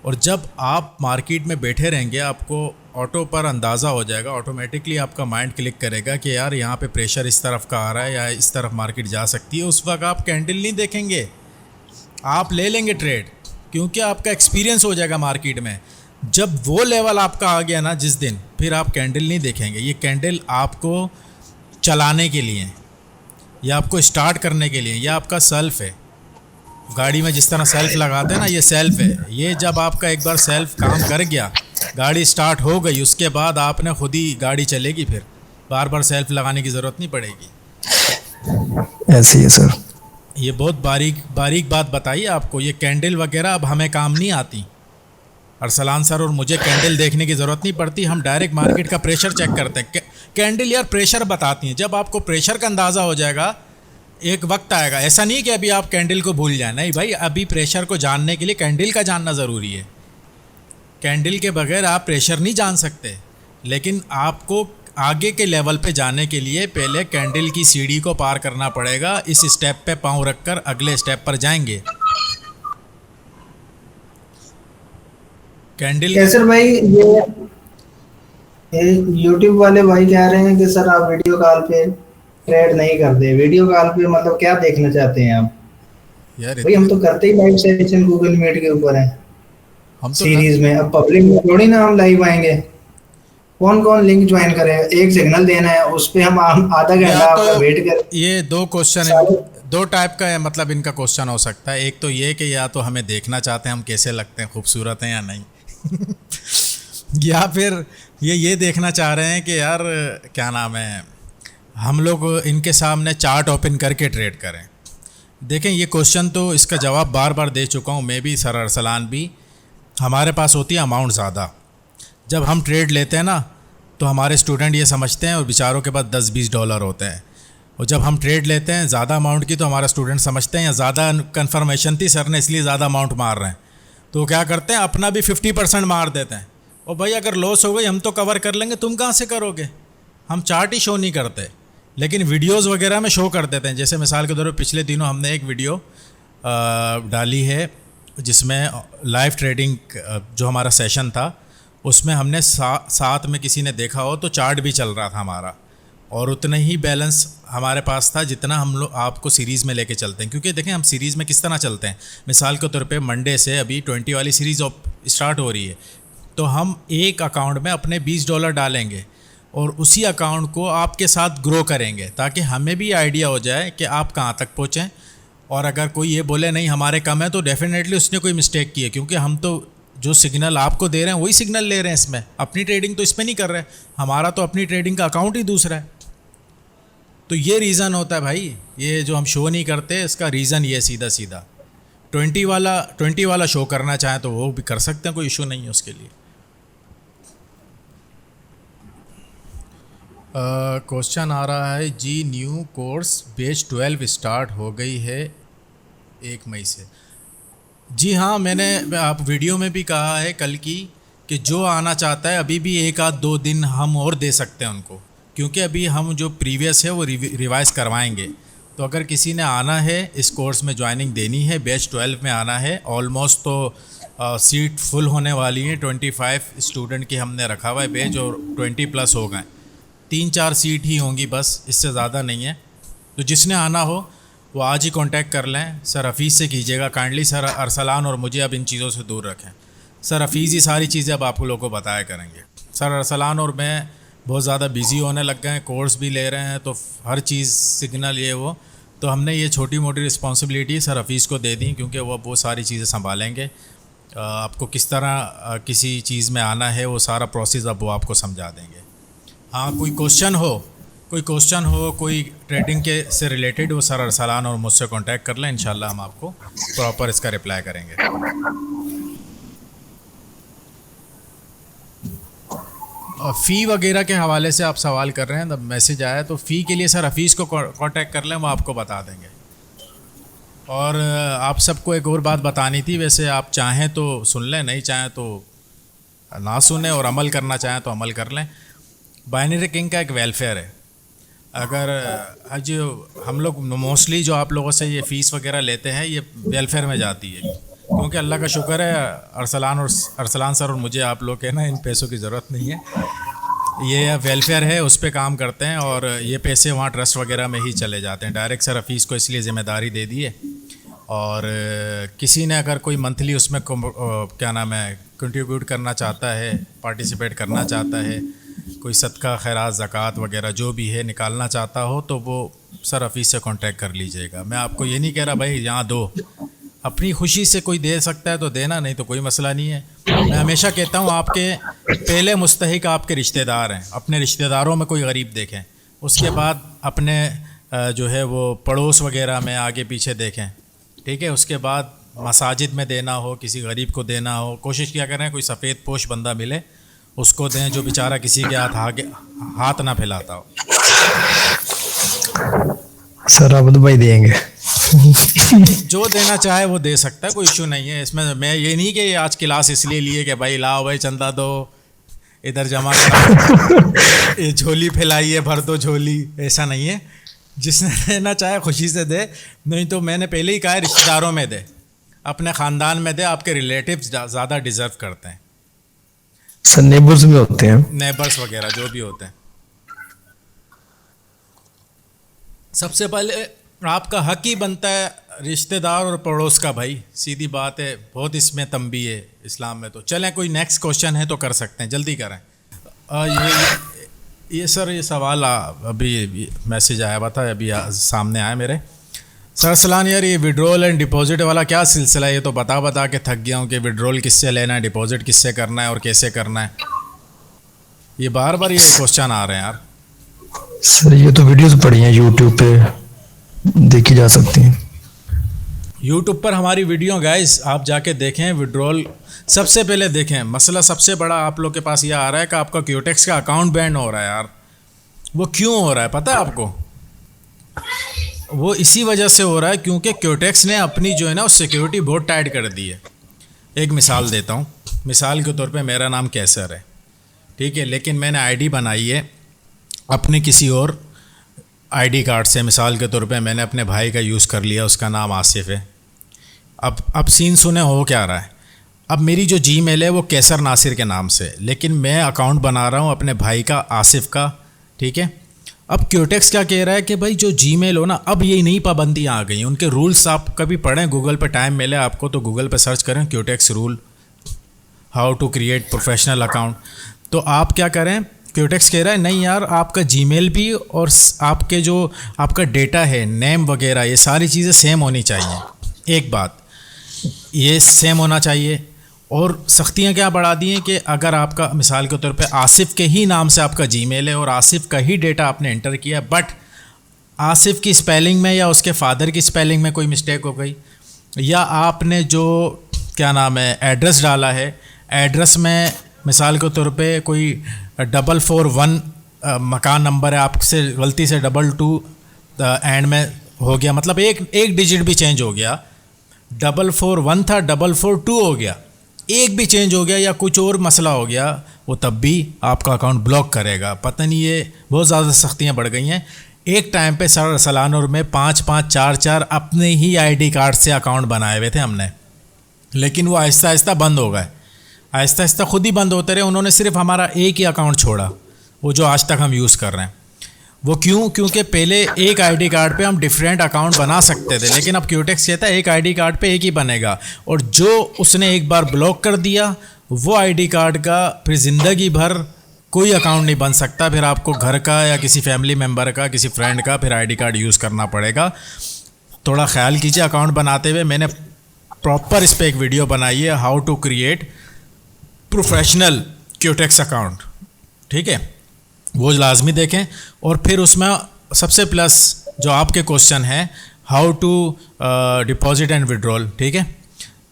और जब आप मार्केट में बैठे रहेंगे आपको ऑटो पर अंदाज़ा हो जाएगा, ऑटोमेटिकली आपका माइंड क्लिक करेगा कि यार यहाँ पे प्रेशर इस तरफ का आ रहा है या इस तरफ मार्केट जा सकती है। उस वक्त आप कैंडल नहीं देखेंगे, आप ले लेंगे ट्रेड, क्योंकि आपका एक्सपीरियंस हो जाएगा मार्केट में। जब वो लेवल आपका आ गया ना जिस दिन, फिर आप कैंडल नहीं देखेंगे। ये कैंडल आपको चलाने के लिए, या आपको स्टार्ट करने के लिए, या आपका सेल्फ है। गाड़ी में जिस तरह सेल्फ लगाते हैं ना, ये सेल्फ है। ये जब आपका एक बार सेल्फ काम कर गया, गाड़ी स्टार्ट हो गई, उसके बाद आपने खुद ही गाड़ी चलेगी, फिर बार बार सेल्फ लगाने की ज़रूरत नहीं पड़ेगी। ऐसे ही है सर। ये बहुत बारीक बात बताइए आपको। ये कैंडल वगैरह अब हमें काम नहीं आती। अरसलान सर और मुझे कैंडल देखने की ज़रूरत नहीं पड़ती, हम डायरेक्ट मार्केट का प्रेशर चेक करते हैं। कैंडल यार प्रेशर बताती हैं। जब आपको प्रेशर का अंदाज़ा हो जाएगा, एक वक्त आएगा, ऐसा नहीं कि अभी आप कैंडल को भूल जाए, नहीं भाई, अभी प्रेशर को जानने के लिए कैंडल का जानना ज़रूरी है। कैंडल के बगैर आप प्रेशर नहीं जान सकते। लेकिन आपको आगे के लेवल पे जाने के लिए पहले कैंडल की सीढ़ी को पार करना पड़ेगा। इस स्टेप पे पाँव रखकर अगले स्टेप पर जाएंगे। कैंडल कैसर भाई, ये यूट्यूब वाले भाई कह रहे हैं कि सर आप वीडियो कॉल पे ट्रेड नहीं करते। वीडियो कॉल पे मतलब क्या देखना चाहते हैं आप? यार भाई हम तो करते ही लाइव सेशन गूगल मीट के ऊपर है, हम तो सीरीज में। अब पब्लिक में थोड़ी ना हम लाइव आएंगे। कौन कौन लिंक ज्वाइन करे? एक सिग्नल देना है, उस पे हम आधा घंटा या आपका तो वेट कर। ये दो क्वेश्चन है, दो टाइप का है, मतलब इनका क्वेश्चन हो सकता है। एक तो ये कि या तो हमें देखना चाहते हैं हम कैसे लगते हैं, खूबसूरत हैं या नहीं या फिर ये देखना चाह रहे हैं कि यार क्या नाम है, हम लोग इनके सामने चार्ट ओपन करके ट्रेड करें। देखें, ये क्वेश्चन तो इसका जवाब बार बार दे चुका हूँ मैं भी, सर अरसलान भी। हमारे पास होती है अमाउंट ज़्यादा। जब हम ट्रेड लेते हैं ना, तो हमारे स्टूडेंट ये समझते हैं और बेचारों के पास $10-20 होते हैं। और जब हम ट्रेड लेते हैं ज़्यादा अमाउंट की, तो हमारा स्टूडेंट समझते हैं या ज़्यादा कन्फर्मेशन थी सर ने, इसलिए ज़्यादा अमाउंट मार रहे हैं। तो क्या करते हैं, अपना भी 50% मार देते हैं। और भाई अगर लॉस हो गई हम तो कवर कर लेंगे, तुम कहाँ से करोगे? हम चार्ट ही शो नहीं करते, लेकिन वीडियोस वगैरह में शो कर देते हैं। जैसे मिसाल के तौर पर पिछले दिनों हमने एक वीडियो डाली है जिसमें लाइव ट्रेडिंग जो हमारा सेशन था, उसमें हमने साथ में किसी ने देखा हो तो चार्ट भी चल रहा था हमारा, और उतना ही बैलेंस हमारे पास था जितना हम लोग आपको सीरीज़ में लेके चलते हैं। क्योंकि देखें हम सीरीज़ में किस तरह चलते हैं। मिसाल के तौर पे मंडे से अभी 20 वाली सीरीज़ स्टार्ट हो रही है, तो हम एक अकाउंट में अपने $20 डालेंगे और उसी अकाउंट को आपके साथ ग्रो करेंगे, ताकि हमें भी आइडिया हो जाए कि आप कहाँ तक पहुँचें। और अगर कोई ये बोले नहीं हमारे कम है, तो डेफिनेटली उसने कोई मिस्टेक की है, क्योंकि हम तो जो सिग्नल आपको दे रहे हैं वही सिग्नल ले रहे हैं इसमें। अपनी ट्रेडिंग तो इसमें नहीं कर रहे, हमारा तो अपनी ट्रेडिंग का अकाउंट ही दूसरा है। तो ये रीज़न होता है भाई, ये जो हम शो नहीं करते इसका रीज़न ये सीधा 20 वाला शो करना चाहें तो वो भी कर सकते हैं, कोई इशू नहीं है उसके लिए। क्वेश्चन आ रहा है जी, न्यू कोर्स बैच 12 स्टार्ट हो गई है 1 मई से। जी हाँ, मैंने आप वीडियो में भी कहा है कल की कि जो आना चाहता है अभी भी 1-2 दिन हम और दे सकते हैं उनको, क्योंकि अभी हम जो प्रीवियस है वो रिवाइज़ करवाएंगे। तो अगर किसी ने आना है, इस कोर्स में ज्वाइनिंग देनी है, बैच 12 में आना है, ऑलमोस्ट तो सीट फुल होने वाली है। 25 स्टूडेंट की हमने रखा हुआ है बैच, और 20+ हो गए। 3-4 सीट ही होंगी बस, इससे ज़्यादा नहीं है। तो जिसने आना हो वो आज ही कांटेक्ट कर लें। सर हफीज़ से कीजिएगा काइंडली। सर अरसलान और मुझे अब इन चीज़ों से दूर रखें। सर हफीज़ ही सारी चीज़ें अब आप लोगों को बताया करेंगे। सर अरसलान और मैं बहुत ज़्यादा बिज़ी होने लग गए हैं, कोर्स भी ले रहे हैं, तो हर चीज़ सिग्नल ये वो, तो हमने ये छोटी मोटी रिस्पॉन्सिबिलिटी सर हफीज़ को दे दी, क्योंकि वो सारी चीज़ें संभालेंगे। आपको किस तरह किसी चीज़ में आना है वो सारा प्रोसेस अब वो आपको समझा देंगे। हाँ, कोई क्वेश्चन हो कोई ट्रेडिंग के से रिलेटेड, वो सर अरसलान और मुझसे कांटेक्ट कर लें, इंशाल्लाह हम आपको प्रॉपर इसका रिप्लाई करेंगे। और फ़ी वगैरह के हवाले से आप सवाल कर रहे हैं, तब मैसेज आया तो फ़ी के लिए सर हफीज़ को कांटेक्ट कर लें, वो आपको बता देंगे। और आप सबको एक और बात बतानी थी, वैसे आप चाहें तो सुन लें, नहीं चाहें तो ना सुने, और अमल करना चाहें तो अमल कर लें। बाइनरी किंग का एक वेलफेयर है। अगर जो हम लोग मोस्टली जो आप लोगों से ये फ़ीस वगैरह लेते हैं ये वेलफेयर में जाती है, क्योंकि अल्लाह का शुक्र है अरसलान सर और मुझे आप लोग के ना इन पैसों की ज़रूरत नहीं है, ये वेलफेयर है, उस पर काम करते हैं, और ये पैसे वहाँ ट्रस्ट वगैरह में ही चले जाते हैं। डायरेक्ट सर हफीज़ को इसलिए ज़िम्मेदारी दे दी है, और किसी ने अगर कोई मंथली उसमें क्या नाम है कंट्रीब्यूट करना चाहता है, पार्टिसिपेट करना चाहता है, कोई सदका खैरात ज़कात वगैरह जो भी है निकालना चाहता हो, तो वो सर हफीज़ से कांटेक्ट कर लीजिएगा। मैं आपको ये नहीं कह रहा भाई यहाँ दो, अपनी खुशी से कोई दे सकता है तो देना, नहीं तो कोई मसला नहीं है। मैं हमेशा कहता हूँ आपके पहले मुस्तहिक आपके रिश्तेदार हैं, अपने रिश्तेदारों में कोई गरीब देखें, उसके बाद अपने जो है वो पड़ोस वगैरह में आगे पीछे देखें, ठीक है। उसके बाद मसाजिद में देना हो, किसी गरीब को देना हो, कोशिश किया करें कोई सफ़ेद पोश बंदा मिले उसको दें, जो बेचारा किसी के हाथ ना फैलाता हो। सर अब तो भाई देंगे जो देना चाहे वो दे सकता है, कोई इशू नहीं है इसमें। मैं ये नहीं कि आज क्लास इसलिए लिए कि भाई लाओ भाई चंदा दो, इधर जमा करो, ये झोली फैलाइए, भर दो झोली, ऐसा नहीं है। जिसने देना चाहे खुशी से दे, नहीं तो मैंने पहले ही कहा है रिश्तेदारों में दे, अपने ख़ानदान में दे, आपके रिलेटिव्स ज़्यादा डिज़र्व करते हैं। सर नेबर्स में होते हैं, नेबर्स वगैरह जो भी होते हैं। सबसे पहले आपका हक ही बनता है रिश्तेदार और पड़ोस का भाई, सीधी बात है, बहुत इसमें तंबी है इस्लाम में। तो चलें कोई नेक्स्ट क्वेश्चन है तो कर सकते हैं, जल्दी करें। ये सर ये सवाल अभी मैसेज आया हुआ था, अभी सामने आया मेरे। सर अरसलान यार ये विड्रॉल एंड डिपॉजिट वाला क्या सिलसिला है, ये तो बता के थक गया हूँ कि विड्रॉल किससे लेना है, डिपॉजिट किससे करना है और कैसे करना है। ये बार बार ये क्वेश्चन आ रहे हैं यार। सर ये तो वीडियोस पड़ी हैं यूट्यूब पे, देखी जा सकती हैं। यूट्यूब पर हमारी वीडियो गाइस आप जाके देखें, विड्रॉल सबसे पहले देखें। मसला सबसे बड़ा आप लोग के पास ये आ रहा है कि आपका क्यूटेक्स का अकाउंट बैन हो रहा है यार। वो क्यों हो रहा है पता है आपको? वो इसी वजह से हो रहा है क्योंकि क्यूटेक्स ने अपनी जो है ना सिक्योरिटी बहुत टाइट कर दी है। एक मिसाल देता हूँ, मिसाल के तौर पे मेरा नाम कैसर है, ठीक है, लेकिन मैंने आईडी बनाई है अपने किसी और आईडी कार्ड से। मिसाल के तौर पे मैंने अपने भाई का यूज़ कर लिया, उसका नाम आसिफ है। अब सीन सुने हो क्या रहा है। अब मेरी जो जीमेल है वो कैसर नासिर के नाम से, लेकिन मैं अकाउंट बना रहा हूँ अपने भाई का आसिफ का, ठीक है। अब क्यूटेक्स क्या कह रहा है कि भाई जो जीमेल हो ना, अब ये नई पाबंदियाँ आ गई हैं, उनके रूल्स आप कभी पढ़ें, गूगल पे टाइम मिले आपको तो गूगल पे सर्च करें Quotex rule how to create professional account. तो आप क्या करें, क्यूटेक्स कह रहा है नहीं यार आपका जीमेल भी और आपके जो आपका डेटा है, नेम वगैरह, ये सारी चीज़ें सेम होनी चाहिए। एक बात ये सेम होना चाहिए। और सख्तियाँ क्या बढ़ा दी हैं कि अगर आपका मिसाल के तौर पे आसिफ के ही नाम से आपका जीमेल है और आसिफ का ही डेटा आपने एंटर किया, बट आसिफ की स्पेलिंग में या उसके फादर की स्पेलिंग में कोई मिस्टेक हो गई, या आपने जो क्या नाम है एड्रेस डाला है, एड्रेस में मिसाल के तौर पे कोई 441 मकान नंबर है, आपसे गलती से 22 एंड में हो गया, मतलब एक डिजिट भी चेंज हो गया, 441 था 442 हो गया, एक भी चेंज हो गया या कुछ और मसला हो गया, वो तब भी आपका अकाउंट ब्लॉक करेगा। पता नहीं ये बहुत ज़्यादा सख्तियाँ बढ़ गई हैं। एक टाइम पे सर सलानूर में 5-5 4-4 अपने ही आईडी कार्ड से अकाउंट बनाए हुए थे हमने, लेकिन वो आहिस्ता आहिस्ता बंद हो गए, आहिस्ता आहिस्ता खुद ही बंद होते रहे। उन्होंने सिर्फ हमारा एक ही अकाउंट छोड़ा, वो जो आज तक हम यूज़ कर रहे हैं। वो क्यों? क्योंकि पहले एक आईडी कार्ड पे हम डिफरेंट अकाउंट बना सकते थे, लेकिन अब क्यूटेक्स कहता है एक आईडी कार्ड पे एक ही बनेगा, और जो उसने एक बार ब्लॉक कर दिया वो आईडी कार्ड का फिर ज़िंदगी भर कोई अकाउंट नहीं बन सकता। फिर आपको घर का या किसी फैमिली मेम्बर का, किसी फ्रेंड का फिर आईडी कार्ड यूज़ करना पड़ेगा। थोड़ा ख्याल कीजिए अकाउंट बनाते हुए। मैंने प्रॉपर इस पर एक वीडियो बनाई है, how to create professional Quotex account, ठीक है, वो लाजमी देखें। और फिर उसमें सबसे प्लस जो आपके क्वेश्चन है, how to deposit and withdrawal, ठीक है,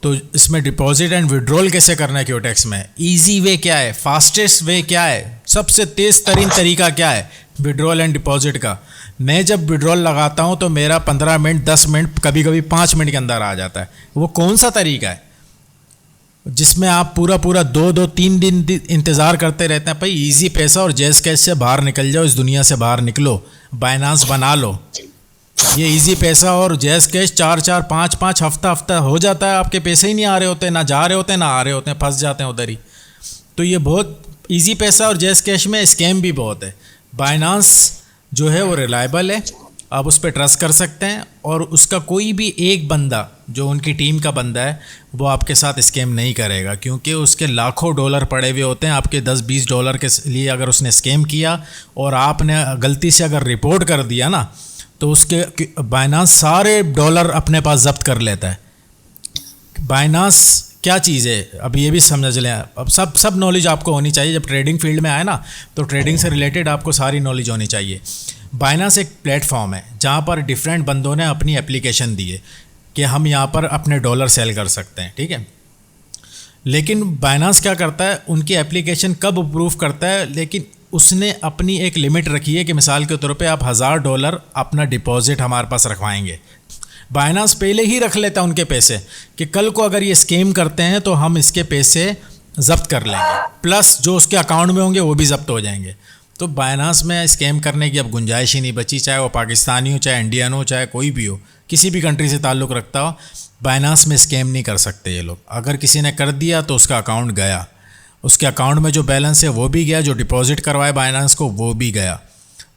तो इसमें डिपॉजिट एंड विड्रॉल कैसे करना है क्यूटेक्स में, इजी वे क्या है, फास्टेस्ट वे क्या है, सबसे तेज़ तरीन तरीका क्या है विड्रॉल एंड डिपॉजिट का। मैं जब विड्रॉल लगाता हूं तो मेरा 15 मिनट, 10 मिनट, कभी कभी 5 मिनट के अंदर आ जाता है। वो कौन सा तरीका है जिसमें आप पूरा 2-3 दिन इंतज़ार करते रहते हैं? भाई इजी पैसा और जैज़ कैश से बाहर निकल जाओ, इस दुनिया से बाहर निकलो, बाइनांस बना लो। ये इजी पैसा और जैज़ कैश 4-4, 5-5 हफ्ता हो जाता है, आपके पैसे ही नहीं आ रहे होते, ना जा रहे होते, ना आ रहे होते हैं, फंस जाते हैं उधर ही। तो ये बहुत इजी पैसा और जैज़ कैश में स्कैम भी बहुत है। बाइनांस जो है वो रिलायबल है, आप उस पर ट्रस्ट कर सकते हैं, और उसका कोई भी एक बंदा जो उनकी टीम का बंदा है वो आपके साथ स्कैम नहीं करेगा, क्योंकि उसके लाखों डॉलर पड़े हुए होते हैं। आपके 10-20 डॉलर के लिए अगर उसने स्कैम किया और आपने गलती से अगर रिपोर्ट कर दिया ना, तो उसके बाइनांस सारे डॉलर अपने पास जब्त कर लेता है। बाइनांस क्या चीज़ है अब ये भी समझ लें। अब सब नॉलेज आपको होनी चाहिए। जब ट्रेडिंग फील्ड में आए ना, तो ट्रेडिंग से रिलेटेड आपको सारी नॉलेज होनी चाहिए। बाइनांस एक प्लेटफॉर्म है जहाँ पर डिफरेंट बंदों ने अपनी एप्लीकेशन दी है कि हम यहाँ पर अपने डॉलर सेल कर सकते हैं, ठीक है। लेकिन बाइनांस क्या करता है, उनकी एप्लीकेशन कब अप्रूव करता है, लेकिन उसने अपनी एक लिमिट रखी है कि मिसाल के तौर पे आप $1000 अपना डिपॉजिट हमारे पास रखवाएंगे। बाइनांस पहले ही रख लेता है उनके पैसे कि कल को अगर ये स्कैम करते हैं तो हम इसके पैसे ज़ब्त कर लेंगे, प्लस जो उसके अकाउंट में होंगे वो भी ज़ब्त हो जाएंगे। तो बाइनांस में स्कैम करने की अब गुंजाइश ही नहीं बची, चाहे वो पाकिस्तानी हो, चाहे इंडियन हो, चाहे कोई भी हो, किसी भी कंट्री से ताल्लुक़ रखता हो, बाइनांस में स्कैम नहीं कर सकते ये लोग। अगर किसी ने कर दिया तो उसका अकाउंट गया, उसके अकाउंट में जो बैलेंस है वो भी गया, जो डिपॉजिट करवाए बाइनांस को वो भी गया।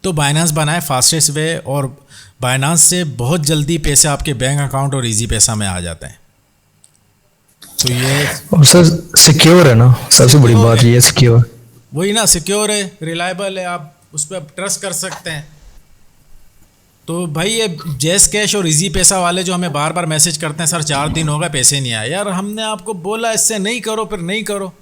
तो बाइनांस बनाए फास्टेस्ट वे, और बाइनांस से बहुत जल्दी पैसे आपके बैंक अकाउंट और इजी पैसा में आ जाते हैं। तो ये और सर सिक्योर है ना, सबसे बड़ी बात ये सिक्योर, वही ना, सिक्योर है, रिलायबल है, आप उस पर ट्रस्ट कर सकते हैं। तो भाई ये जैज़ कैश और इजी पैसा वाले जो हमें बार बार मैसेज करते हैं, सर 4 दिन हो गए पैसे नहीं आए, यार हमने आपको बोला इससे नहीं करो, फिर नहीं करो,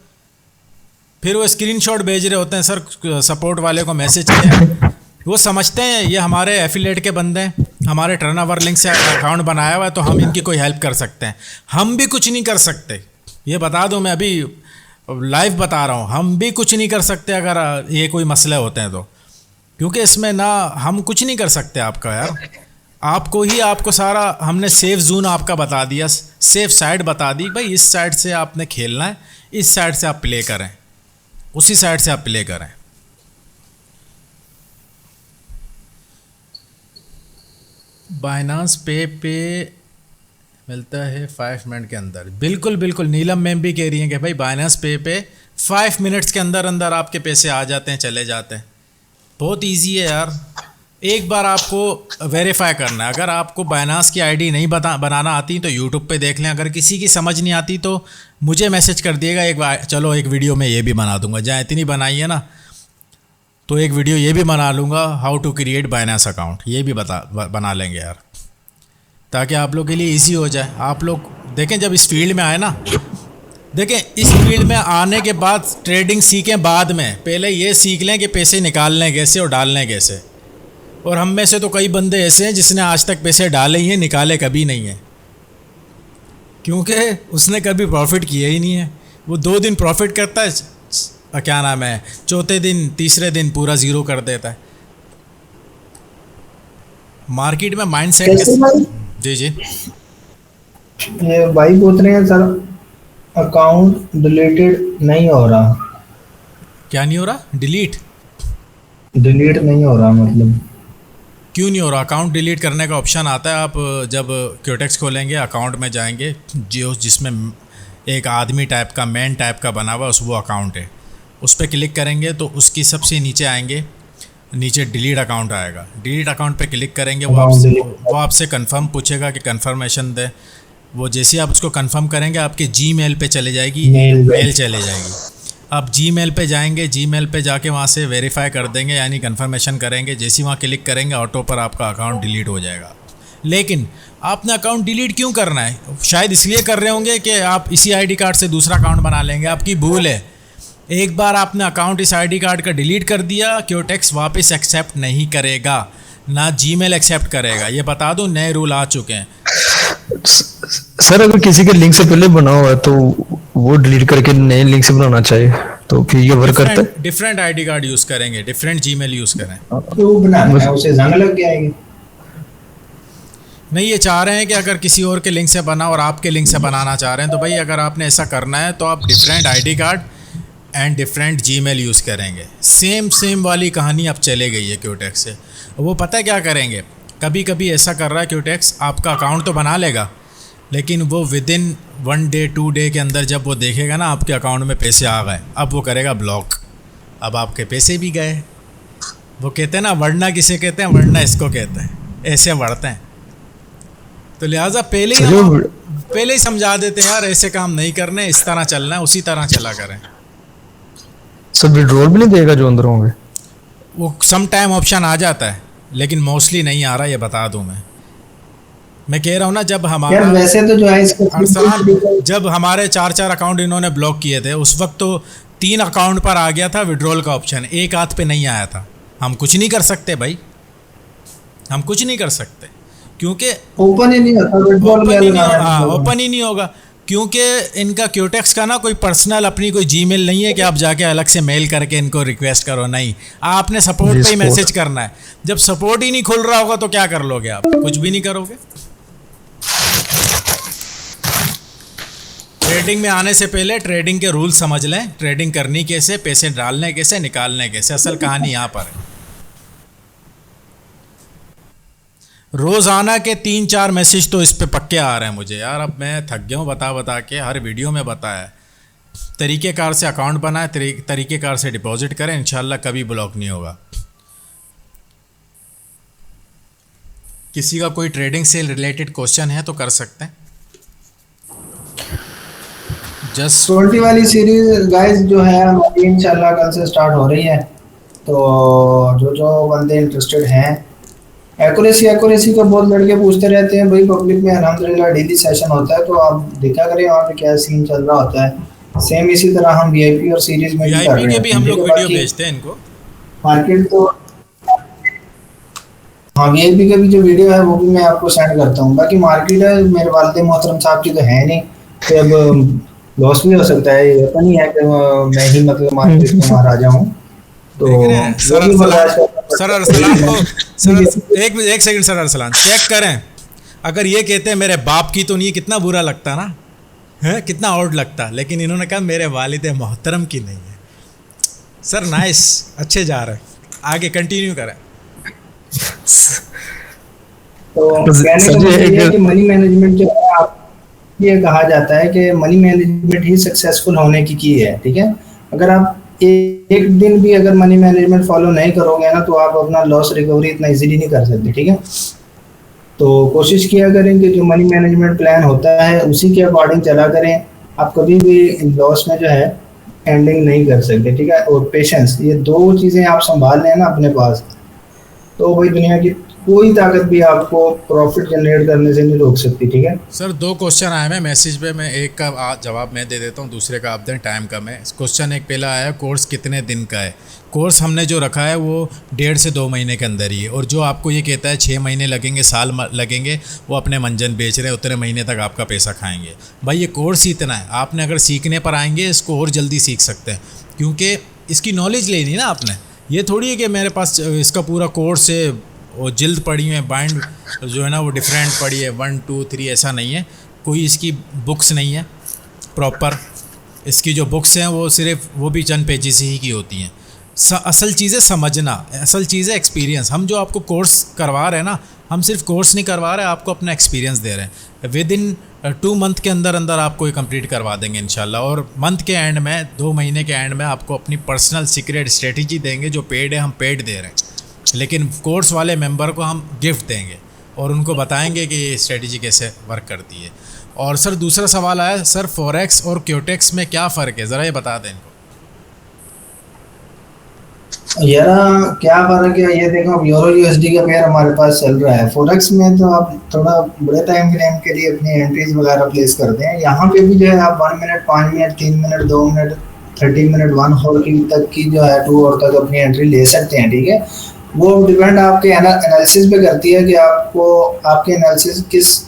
फिर वो स्क्रीनशॉट भेज रहे होते हैं, सर सपोर्ट वाले को मैसेज किया। वो समझते हैं ये हमारे एफिलिएट के बंदे हैं, हमारे टर्नओवर लिंक से अकाउंट बनाया हुआ है, तो हम इनकी कोई हेल्प कर सकते हैं। हम भी कुछ नहीं कर सकते, ये बता दूं, मैं अभी लाइव बता रहा हूँ, हम भी कुछ नहीं कर सकते अगर ये कोई मसले होते हैं तो, क्योंकि इसमें ना हम कुछ नहीं कर सकते आपका, यार आपको ही, आपको सारा हमने सेफ जोन आपका बता दिया, सेफ साइड बता दी, भाई इस साइड से आपने खेलना है, इस साइड से आप प्ले करें, उसी साइड से आप प्ले करें। बाइनांस पे मिलता है 5 मिनट के अंदर, बिल्कुल बिल्कुल, नीलम मैम भी कह रही हैं कि भाई बाइनांस पे 5 मिनट्स के अंदर अंदर आपके पैसे आ जाते हैं, चले जाते हैं। बहुत इजी है यार, एक बार आपको वेरीफाई करना है। अगर आपको बाइनांस की आईडी नहीं बनाना आती तो यूट्यूब पे देख लें, अगर किसी की समझ नहीं आती तो मुझे मैसेज कर दिएगा, एक बार चलो एक वीडियो में ये भी बना दूंगा, जहाँ इतनी बनाई है ना, तो एक वीडियो ये भी बना लूँगा, how to create Binance account, ये भी बना लेंगे यार, ताकि आप लोग के लिए इजी हो जाए। आप लोग देखें, जब इस फील्ड में आए ना, देखें इस फील्ड में आने के बाद ट्रेडिंग सीखें बाद में, पहले ये सीख लें कि पैसे निकालने कैसे और डालने कैसे। और हम में से तो कई बंदे ऐसे हैं जिसने आज तक पैसे डाले ही हैं, निकाले कभी नहीं है, क्योंकि उसने कभी प्रॉफिट किया ही नहीं है। वो 2 दिन प्रॉफिट करता है, क्या नाम है, चौथे दिन तीसरे दिन पूरा ज़ीरो कर देता है। मार्केट में माइंडसेट जी जी ये भाई पूछ रहे हैं सर, अकाउंट डिलीटेड नहीं हो रहा। क्या नहीं हो रहा? डिलीट नहीं हो रहा, मतलब क्यों नहीं हो रहा? अकाउंट डिलीट करने का ऑप्शन आता है, आप जब क्यूटेक्स खोलेंगे अकाउंट में जाएंगे, जो जिसमें एक आदमी टाइप का, मैन टाइप का बना हुआ वो अकाउंट है, उस पर क्लिक करेंगे तो उसकी सबसे नीचे आएंगे, नीचे डिलीट अकाउंट आएगा, डिलीट अकाउंट पे क्लिक करेंगे, वो आपसे कंफर्म पूछेगा कि कंफर्मेशन दे। वो जैसे आप उसको कंफर्म करेंगे आपके जीमेल पे चले जाएगी, मेल चले जाएगी। आप जीमेल पे जाएंगे, जीमेल पे जाके वहाँ से वेरीफाई कर देंगे, यानी कंफर्मेशन करेंगे। जैसे ही वहाँ क्लिक करेंगे ऑटो पर आपका अकाउंट डिलीट हो जाएगा। लेकिन आपने अकाउंट डिलीट क्यों करना है? शायद इसलिए कर रहे होंगे कि आप इसी आईडी कार्ड से दूसरा अकाउंट बना लेंगे। आपकी भूल है। एक बार आपने अकाउंट इस आईडी कार्ड का डिलीट कर दिया, क्योटेक्स वापस एक्सेप्ट नहीं करेगा, ना जीमेल एक्सेप्ट करेगा। ये बता दूं, नए रूल आ चुके हैं। सर अगर किसी के लिंक से पहले बना हुआ है तो वो डिलीट करके नए लिंक से बनाना चाहिए, तो फिर ये वर्क करता है? डिफरेंट आईडी कार्ड यूज़ करेंगे, डिफरेंट जीमेल यूज़ करें। तो वो बनाना है, उसे जंग लग जाएगी। नहीं, ये चाह रहे हैं कि अगर किसी और के लिंक से बना और आपके लिंक से बनाना चाह रहे हैं, तो भाई अगर आपने ऐसा करना है तो आप different ID card and different Gmail use करेंगे। सेम वाली कहानी अब चले गई है क्योटेक्स से। वो पता है क्या करेंगे, कभी कभी ऐसा कर रहा है क्योटेक्स, आपका अकाउंट तो बना लेगा, लेकिन वो विदिन 1 डे 2 डे के अंदर जब वो देखेगा ना आपके अकाउंट में पैसे आ गए, अब वो करेगा ब्लॉक। अब आपके पैसे भी गए। वो कहते हैं ना, वरना किसे कहते हैं, वरना इसको कहते हैं, ऐसे बढ़ते हैं। तो लिहाजा पहले ही समझा देते हैं यार, ऐसे काम नहीं करने, इस तरह चलना है, उसी तरह चला करें। सर विड्रॉल भी नहीं देगा जो अंदर होंगे? वो सम टाइम ऑप्शन आ जाता है, लेकिन मोस्टली नहीं आ रहा, ये बता दूं मैं कह रहा हूँ ना, जब हमारा यार वैसे तो जो है इसका जब हमारे 4 अकाउंट इन्होंने ब्लॉक किए थे, उस वक्त तो 3 अकाउंट पर आ गया था विड्रॉल का ऑप्शन, एक हाथ पे नहीं आया था। हम कुछ नहीं कर सकते भाई, हम कुछ नहीं कर सकते, क्योंकि ओपन ही नहीं होता, विड्रॉल ओपन ही नहीं होगा, क्योंकि इनका क्योटेक्स का ना कोई पर्सनल अपनी कोई जीमेल नहीं है कि आप जाके अलग से मेल करके इनको रिक्वेस्ट करो। नहीं, आपने सपोर्ट पे ही मैसेज करना है। जब सपोर्ट ही नहीं खुल रहा होगा तो क्या कर लोगे आप? कुछ भी नहीं करोगे। ट्रेडिंग में आने से पहले ट्रेडिंग के रूल समझ लें, ट्रेडिंग करनी कैसे, पैसे डालने कैसे, निकालने कैसे। असल कहानी यहाँ पर है। रोज़ाना के 3-4 मैसेज तो इस पे पक्के आ रहे हैं मुझे यार। अब मैं थक गया हूँ बता के, हर वीडियो में बताया तरीक़ेकार से अकाउंट बनाए, तरीक़ेकार से डिपॉजिट करें, इंशाल्लाह कभी ब्लॉक नहीं होगा। किसी का कोई ट्रेडिंग से रिलेटेड क्वेश्चन है तो कर सकते हैं। जस्ट 20 वाली सीरीज गाइस जो है हमारी इंशाल्लाह कल से स्टार्ट हो रही है। तो जो बंदे इंटरेस्टेड हैं, एक्यूरेसी का बहुत लड़के पूछते रहते हैं भाई, पब्लिक में अल्हम्दुलिल्लाह डेली सेशन होता है, तो आप देखा करें वहाँ पे क्या सीन चल रहा होता है। सेम इसी तरह हम वीआईपी और सीरीज में भी कर रहे हैं। भी हम लोग वीडियो भेजते हैं इनको मार्केट तो, हाँ वीआईपी का भी जो वीडियो है वो भी मैं आपको सेंड करता हूँ। बाकी मार्केट है, मेरे वालिद मोहतरम साहब की तो है नहीं, तो अब लॉस भी हो सकता है, ये नहीं है कि मैं ही मतलब मार्केट में महाराजा हूँ। तो सर अरसलान को एक सेकंड सर अरसलान चेक करें, अगर ये कहते हैं मेरे बाप की तो नहीं, कितना बुरा लगता ना है, कितना आउट लगता। लेकिन इन्होंने कहा मेरे वालिद मोहतरम की नहीं है। सर नाइस, अच्छे जा रहे हैं, आगे कंटिन्यू करें। तो कहने का मतलब ये है कि मनी मैनेजमेंट जो है, आप ये कहा जाता है कि मनी मैनेजमेंट ही सक्सेसफुल होने की है। ठीक है, अगर आप एक दिन भी अगर मनी मैनेजमेंट फॉलो नहीं करोगे ना, तो आप अपना लॉस रिकवरी इतना इजीली नहीं कर सकते। ठीक है, तो कोशिश किया करें कि जो मनी मैनेजमेंट प्लान होता है उसी के अकॉर्डिंग चला करें। आप कभी भी लॉस में जो है एंडिंग नहीं कर सकते। ठीक है, और पेशेंस, ये 2 चीज़ें आप संभाल लें ना अपने पास, तो भाई दुनिया की कोई ताकत भी आपको प्रॉफिट जनरेट करने से नहीं रोक सकती। ठीक है सर, 2 क्वेश्चन आए हैं मैसेज पे, मैं एक का जवाब मैं दे देता हूँ, दूसरे का आप दें, टाइम कम है। क्वेश्चन एक पहला आया, कोर्स कितने दिन का है? कोर्स हमने जो रखा है वो 1.5 से 2 महीने के अंदर ही है, और जो आपको ये कहता है 6 महीने लगेंगे, साल लगेंगे, वो अपने मंजन बेच रहे हैं, उतने महीने तक आपका पैसा खाएंगे। भाई ये कोर्स ही इतना है, आपने अगर सीखने पर आएंगे इसको और जल्दी सीख सकते हैं, क्योंकि इसकी नॉलेज लेनी ना आपने। ये थोड़ी है कि मेरे पास इसका पूरा कोर्स है, वो जिल्द पड़ी हुई है, बाइंड जो है ना वो डिफरेंट पड़ी है, 1 2 3, ऐसा नहीं है। कोई इसकी बुक्स नहीं है प्रॉपर, इसकी जो बुक्स हैं वो सिर्फ वो भी चंद पेजेस ही की होती हैं। असल चीज़ है समझना, असल चीज़ है एक्सपीरियंस। हम जो आपको कोर्स करवा रहे हैं ना, हम सिर्फ कोर्स नहीं करवा रहे, आपको अपना एक्सपीरियंस दे रहे हैं। विद इन 2 मंथ के अंदर आपको ये कंप्लीट करवा देंगे इंशाल्लाह, और मंथ के एंड में 2 महीने के एंड में आपको अपनी पर्सनल सीक्रेट स्ट्रेटजी देंगे। जो पेड है हम पेड दे रहे हैं, लेकिन कोर्स वाले मेंबर को हम गिफ्ट देंगे और उनको बताएंगे कि ये स्ट्रेटजी कैसे वर्क करती है। और सर दूसरा सवाल आया, सर फॉरेक्स और क्योटेक्स में क्या फ़र्क है, ज़रा ये बता दें इनको। यार क्या फर्क है, ये देखो अब यूरो यूएसडी का पेयर हमारे पास चल रहा है। फॉरेक्स में तो आप थोड़ा बड़े टाइम फ्रेम के लिए अपनी एंट्रीज वगैरह प्लेस करते हैं। यहाँ पे भी जो है आप 1 minute, 5 minute, 3 minute, 2 minute, 30 minute, 1 hour की तक की जो है 2 आवर तक अपनी एंट्री ले सकते हैं, ठीक है। वो डिपेंड आपके एनालिसिस पे करती है कि आपको आपके एनालिसिस किस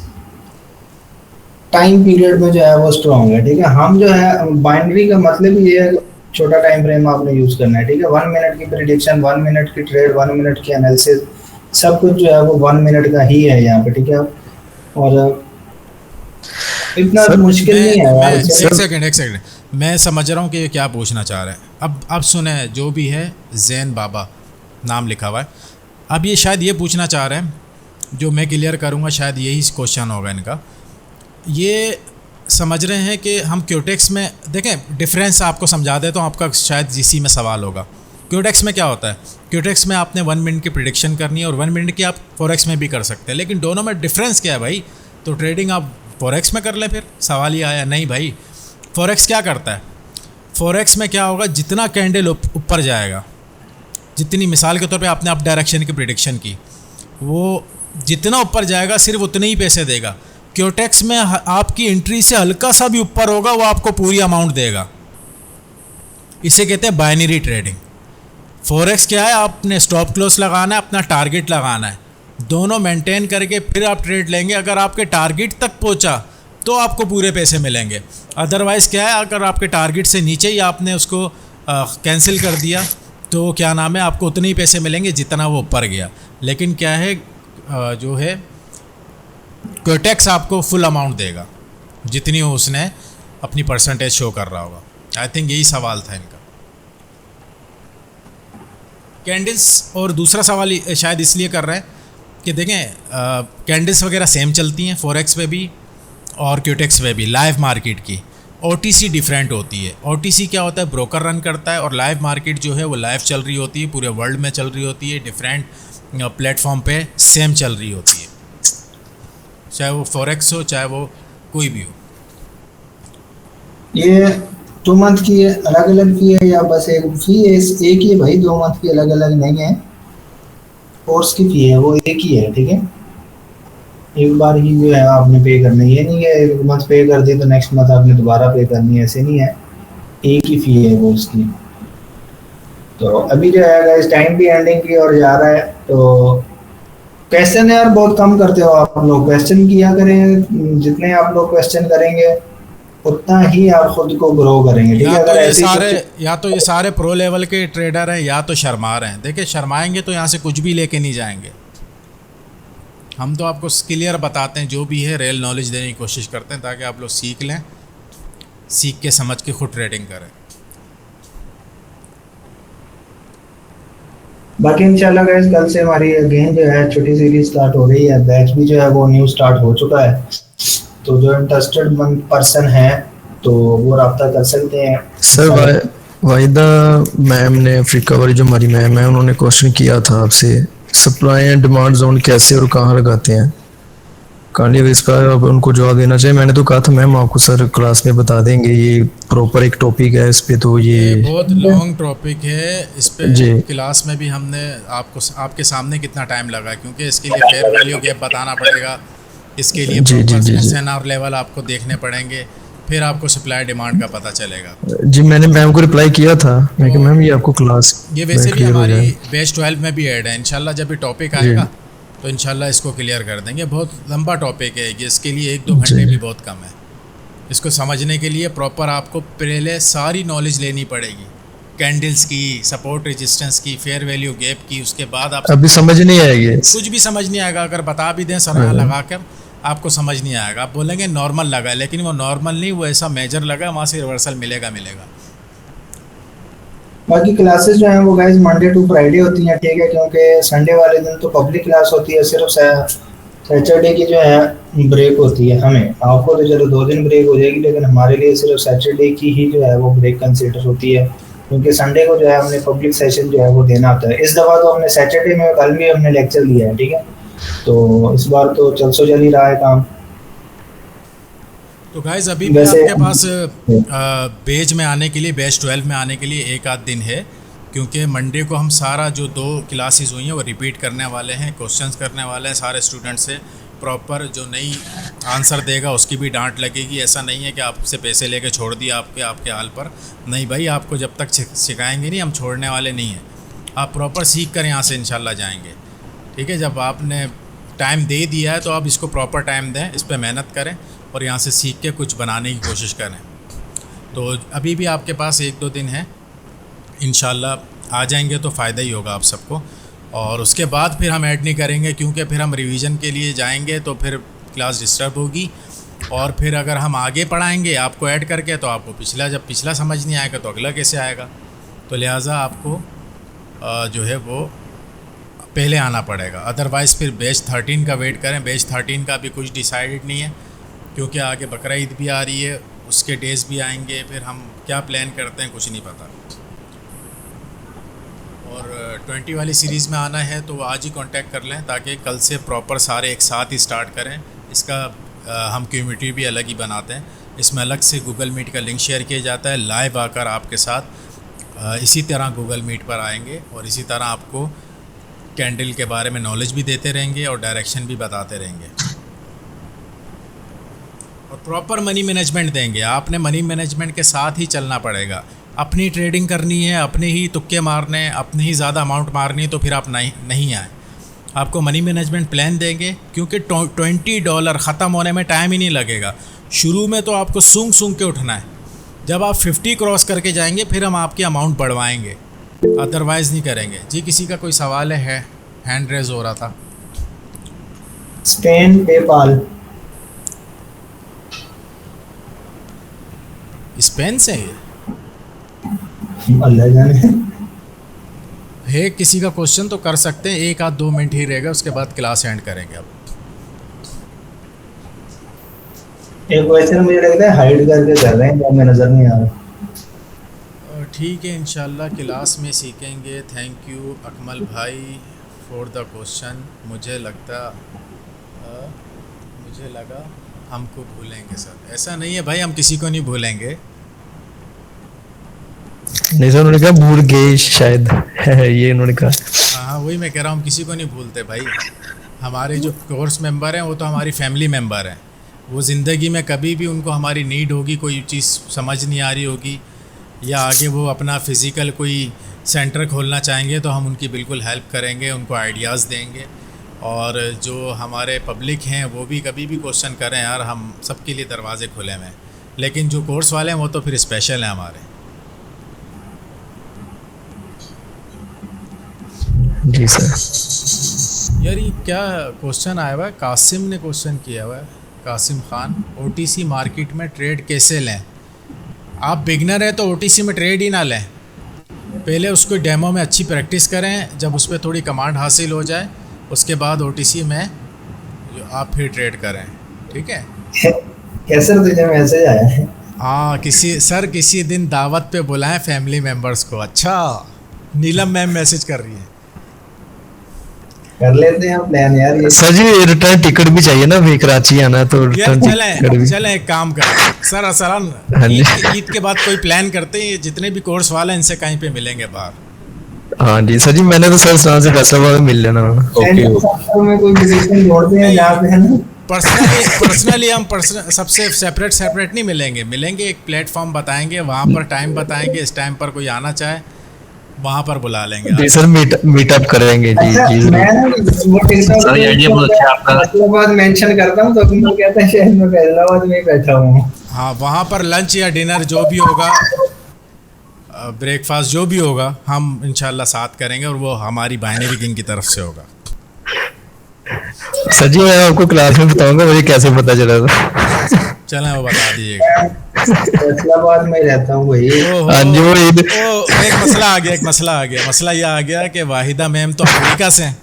टाइम पीरियड में जो है वो स्ट्रॉन्ग है, ठीक है। हम जो है बाइनरी का मतलब ये है, छोटा टाइम फ्रेम आपने यूज करना है, ठीक है। 1 मिनट की प्रिडिक्शन, 1 मिनट की ट्रेड, 1 मिनट की एनालिसिस, सब कुछ जो है वो 1 मिनट का ही है यहाँ पे, ठीक है। और इतना मुश्किल नहीं है यार। एक सेकंड मैं समझ रहा हूँ कि ये क्या पूछना चाह रहे हैं। अब सुने, जो भी है जैन बाबा नाम लिखा हुआ है, अब ये शायद ये पूछना चाह रहे हैं, जो मैं क्लियर करूँगा शायद यही क्वेश्चन होगा इनका। ये समझ रहे हैं कि हम क्यूटेक्स में देखें, डिफरेंस आपको समझा दे तो आपका शायद इसी में सवाल होगा। क्यूटेक्स में क्या होता है, क्यूटेक्स में आपने 1 मिनट की प्रिडिक्शन करनी है और 1 मिनट की आप फॉरेक्स में भी कर सकते हैं, लेकिन दोनों में डिफरेंस क्या है भाई? तो ट्रेडिंग आप फॉरेक्स में कर लें, फिर सवाल ये आया। नहीं भाई, फॉरेक्स क्या करता है, फॉरेक्स में क्या होगा, जितना कैंडल ऊपर जाएगा, जितनी मिसाल के तौर पे आपने अप डायरेक्शन की प्रिडिक्शन की, वो जितना ऊपर जाएगा सिर्फ उतने ही पैसे देगा। क्यूटेक्स में आपकी एंट्री से हल्का सा भी ऊपर होगा वो आपको पूरी अमाउंट देगा। इसे कहते हैं बाइनरी ट्रेडिंग। फॉरेक्स क्या है, आपने स्टॉप क्लोज लगाना है, अपना टारगेट लगाना है, दोनों मेंटेन करके फिर आप ट्रेड लेंगे। अगर आपके टारगेट तक पहुंचा तो आपको पूरे पैसे मिलेंगे, अदरवाइज़ क्या है, अगर आपके टारगेट से नीचे ही आपने उसको कैंसिल कर दिया तो क्या नाम है, आपको उतने ही पैसे मिलेंगे जितना वो ऊपर गया। लेकिन क्या है, जो है क्यूटेक्स आपको फुल अमाउंट देगा जितनी हो उसने अपनी परसेंटेज शो कर रहा होगा। आई थिंक यही सवाल था इनका। कैंडल्स और दूसरा सवाल शायद इसलिए कर रहे हैं कि देखें कैंडल्स वगैरह सेम चलती हैं फॉरेक्स पे भी और क्यूटेक्स पे भी। लाइव मार्केट की ओटीसी डिफरेंट होती है। ओटीसी क्या होता है, ब्रोकर रन करता है, और लाइव मार्केट जो है वो लाइव चल रही होती है, पूरे वर्ल्ड में चल रही होती है, डिफरेंट प्लेटफॉर्म पे सेम चल रही होती है, चाहे वो फॉरेक्स हो चाहे वो कोई भी हो। ये 2 मंथ की अलग अलग फी है या बस एक फी है? एक ही है भाई, 2 मंथ की अलग अलग नहीं है। कोर्स की फी है वो एक ही है, ठीक है। एक बार ही जो है आपने पे करना है, ये नहीं है एक मंथ पे कर दिया तो नेक्स्ट मंथ आपने दोबारा पे करनी है, ऐसे नहीं है, एक ही फी है वो उसकी। तो अभी जो है गाइस टाइम भी एंडिंग की ओर जा रहा है, तो क्वेश्चन यार बहुत कम करते हो आप लोग। क्वेश्चन किया करें, जितने आप लोग क्वेश्चन करेंगे उतना ही आप खुद को ग्रो करेंगे, ठीक है। अगर ऐसे या तो ये सारे प्रो लेवल के ट्रेडर हैं या तो शर्मा रहे हैं। देखिए शर्माएंगे तो यहाँ से कुछ भी लेके नहीं जाएंगे। हम तो आपको क्लियर बताते हैं, जो भी है रियल नॉलेज देने की कोशिश करते हैं ताकि आप लोग सीख लें, सीख के समझ के खुद ट्रेडिंग करें। बाकी इंशाल्लाह गाइस कल से हमारी अगेन जो है छोटी सीरीज स्टार्ट हो रही है। बैच भी जो है वो न्यू स्टार्ट हो चुका है, तो जो इंटरेस्टेड पर्सन है तो वो रब्ता कर सकते हैं। सर वाहिदा मैम ने अफ्रीका वाली जो हमारी मैम है उन्होंने क्वेश्चन किया था आपसे, सप्लाई एंड डिमांड जोन कैसे और कहाँ लगाते हैं? कांडी इस पर आप उनको जवाब देना चाहिए। मैंने तो कहा था मैम आपको सर क्लास में बता देंगे, ये प्रॉपर एक टॉपिक है इस पे, तो ये बहुत लॉन्ग टॉपिक है। इस पे क्लास में भी हमने आपके सामने कितना टाइम लगा, क्योंकि इसके लिए फेयर वैल्यू गैप बताना पड़ेगा, इसके लिए एसएनआर लेवल आपको देखने पड़ेंगे, फिर आपको सप्लाई डिमांड का पता चलेगा। जी मैंने मैम को रिप्लाई किया था, मैं कि मैम ये आपको क्लास ये वैसे भी हमारी बैच 12 में भी ऐड है। इंशाल्लाह जब भी टॉपिक आएगा तो इंशाल्लाह इसको क्लियर कर देंगे। बहुत लंबा टॉपिक है, इसके लिए 1-2 घंटे भी बहुत कम है। इसको समझने के लिए प्रॉपर आपको पहले सारी नॉलेज लेनी पड़ेगी, कैंडल्स की, सपोर्ट रेजिस्टेंस की, फेयर वैल्यू गैप की। उसके बाद आप अभी समझ नहीं आएगी, कुछ भी समझ नहीं आएगा। अगर बता भी दें सराह लगा कर आपको समझ नहीं आएगा। आप बोलेंगे नॉर्मल लगा, लेकिन वो नॉर्मल नहीं, वो ऐसा मेजर लगा, वहाँ से रिवर्सल मिलेगा। बाकी क्लासेस जो हैं वो गाइस मंडे टू फ्राइडे होती हैं, ठीक है, क्योंकि संडे वाले दिन तो पब्लिक क्लास होती है। सिर्फ सैटरडे की जो है ब्रेक होती है। हमें आपको तो चलो 2 दिन ब्रेक हो जाएगी, लेकिन हमारे लिए सिर्फ सैटरडे की ही जो है वो ब्रेक कंसीडर होती है, क्योंकि संडे को जो है हमने पब्लिक सेशन जो है वो देना होता है। इस दफ़ा तो हमने सैटरडे में, कल भी हमने लेक्चर लिया है, ठीक है। तो इस बार तो चल ही रहा है काम। तो गाइज अभी भी आपके पास बैच में आने के लिए, बैच 12 में आने के लिए 1 आध दिन है, क्योंकि मंडे को हम सारा जो 2 क्लासेस हुई हैं वो रिपीट करने वाले हैं, क्वेश्चंस करने वाले हैं सारे स्टूडेंट से प्रॉपर। जो नई आंसर देगा उसकी भी डांट लगेगी। ऐसा नहीं है कि आपसे पैसे लेके छोड़ दिया आपके हाल पर, नहीं भाई, आपको जब तक सिखाएंगे नहीं हम छोड़ने वाले नहीं हैं। आप प्रॉपर सीख कर यहाँ से इंशाल्लाह जाएंगे, ठीक है। जब आपने टाइम दे दिया है तो आप इसको प्रॉपर टाइम दें, इस पर मेहनत करें और यहाँ से सीख के कुछ बनाने की कोशिश करें। तो अभी भी आपके पास 1-2 दिन है, इंशाल्लाह आ जाएंगे तो फ़ायदा ही होगा आप सबको। और उसके बाद फिर हम ऐड नहीं करेंगे, क्योंकि फिर हम रिवीजन के लिए जाएंगे तो फिर क्लास डिस्टर्ब होगी। और फिर अगर हम आगे पढ़ाएंगे आपको ऐड करके तो आपको जब पिछला समझ नहीं आएगा तो अगला कैसे आएगा। तो लिहाजा आपको जो है वो पहले आना पड़ेगा, अदरवाइज़ फिर बैच 13 का वेट करें। बैच 13 का अभी कुछ डिसाइडेड नहीं है, क्योंकि आगे बकरा ईद भी आ रही है, उसके डेज़ भी आएंगे, फिर हम क्या प्लान करते हैं कुछ नहीं पता। और 20 वाली सीरीज़ में आना है तो आज ही कांटेक्ट कर लें, ताकि कल से प्रॉपर सारे एक साथ ही स्टार्ट करें। इसका हम कम्युनिटी भी अलग ही बनाते हैं, इसमें अलग से गूगल मीट का लिंक शेयर किया जाता है। लाइव आकर आपके साथ इसी तरह गूगल मीट पर आएंगे और इसी तरह आपको कैंडल के बारे में नॉलेज भी देते रहेंगे और डायरेक्शन भी बताते रहेंगे और प्रॉपर मनी मैनेजमेंट देंगे। आपने मनी मैनेजमेंट के साथ ही चलना पड़ेगा। अपनी ट्रेडिंग करनी है, अपने ही तुक्के मारने हैं, अपने ही ज़्यादा अमाउंट मारनी है तो फिर आप नहीं आए। आपको मनी मैनेजमेंट प्लान देंगे, क्योंकि $20 ख़त्म होने में टाइम ही नहीं लगेगा। शुरू में तो आपको सूंघ के उठना है, जब आप 50 क्रॉस करके जाएंगे फिर हम आपकी अमाउंट बढ़वाएंगे, अदरवाइज़ नहीं करेंगे। जी किसी का कोई सवाल है? हैंड रेज हो रहा था। Spain, PayPal. स्पेन से अल्लाह जाने। है किसी का क्वेश्चन तो कर सकते हैं, 1-2 मिनट ही रहेगा, उसके बाद क्लास एंड करेंगे। अब एक क्वेश्चन मुझे लगता है हाइड करके कर रहे हैं, जब मैं नज़र नहीं आ रहा। ठीक है, इंशाल्लाह क्लास में सीखेंगे। थैंक यू अकमल भाई फॉर द क्वेश्चन। मुझे लगा हमको भूलेंगे सर। ऐसा नहीं है भाई, हम किसी को नहीं भूलेंगे। नहीं सर, उन्होंने कहा भूल गए शायद ये उन्होंने कहा। हाँ, वही मैं कह रहा हूँ, हम किसी को नहीं भूलते भाई। हमारे जो कोर्स मेंबर हैं वो तो हमारी फैमिली मेंबर हैं। वो ज़िंदगी में कभी भी उनको हमारी नीड होगी, कोई चीज़ समझ नहीं आ रही होगी, या आगे वो अपना फ़िज़िकल कोई सेंटर खोलना चाहेंगे तो हम उनकी बिल्कुल हेल्प करेंगे, उनको आइडियाज़ देंगे। और जो हमारे पब्लिक हैं वो भी कभी भी क्वेश्चन करें यार, हम सबके लिए दरवाजे खुले हुए हैं। लेकिन जो कोर्स वाले हैं वो तो फिर स्पेशल हैं हमारे। जी सर। यार ये क्या क्वेश्चन आया हुआ है? कासिम ने क्वेश्चन किया हुआ है, कासिम खान। OTC मार्केट में ट्रेड कैसे लें? आप बिगनर हैं तो OTC में ट्रेड ही ना लें, पहले उसको डेमो में अच्छी प्रैक्टिस करें। जब उस पर थोड़ी कमांड हासिल हो जाए उसके बाद OTC में आप फिर ट्रेड करें, ठीक है? कैसे तुझे मैसेज आया है? हाँ, किसी दिन दावत पे बुलाएं फैमिली मेम्बर्स को। अच्छा, नीलम मैम मैसेज कर रही है। कर लेते हैं प्लान यार। ये सर जी रिटर्न टिकट भी चाहिए ना, अभी कराची आना है तो रिटर्न टिकट भी। चलें एक काम करें सर, असलन हाँ जी। ईद के बाद कोई प्लान करते हैं, जितने भी कोर्स वाले हैं इनसे कहीं पे मिलेंगे बाहर। हाँ जी सर जी, मैंने तो सर से फैसलाबाद में मिल लेना। ओके, में कोई डिसीजन जोड़ते हैं जहाँ पे है ना। पर्सनली हम सबसे सेपरेट नहीं मिलेंगे एक प्लेटफॉर्म बताएंगे, वहाँ पर टाइम बताएंगे, इस टाइम पर कोई आना चाहे वहाँ पर बुला लेंगे। जी सर, मीटअप करेंगे। जी जी मैं ना वो टिकटॉक सर ये आइडिया बहुत अच्छा है आपका। फैसलाबाद मेंशन करता हूँ तो तुम लोग कहते हैं शायद मैं फैसलाबाद में ही बैठा हूँ। हाँ, वहाँ पर लंच या डिनर जो भी होगा, ब्रेकफास्ट जो भी होगा, हम इंशाल्लाह साथ करेंगे और वो हमारी बाइनरी किंग की तरफ से होगा। सर जी मैं आपको क्लास में बताऊंगा मुझे कैसे पता चला था। चलें वो बता दीजिएगा। फैसलाबाद में रहता हूँ वही। हाँ जी, वो एक मसला आ गया। मसला यह आ गया कि वाहिदा मैम तो अफ्रीका से हैं,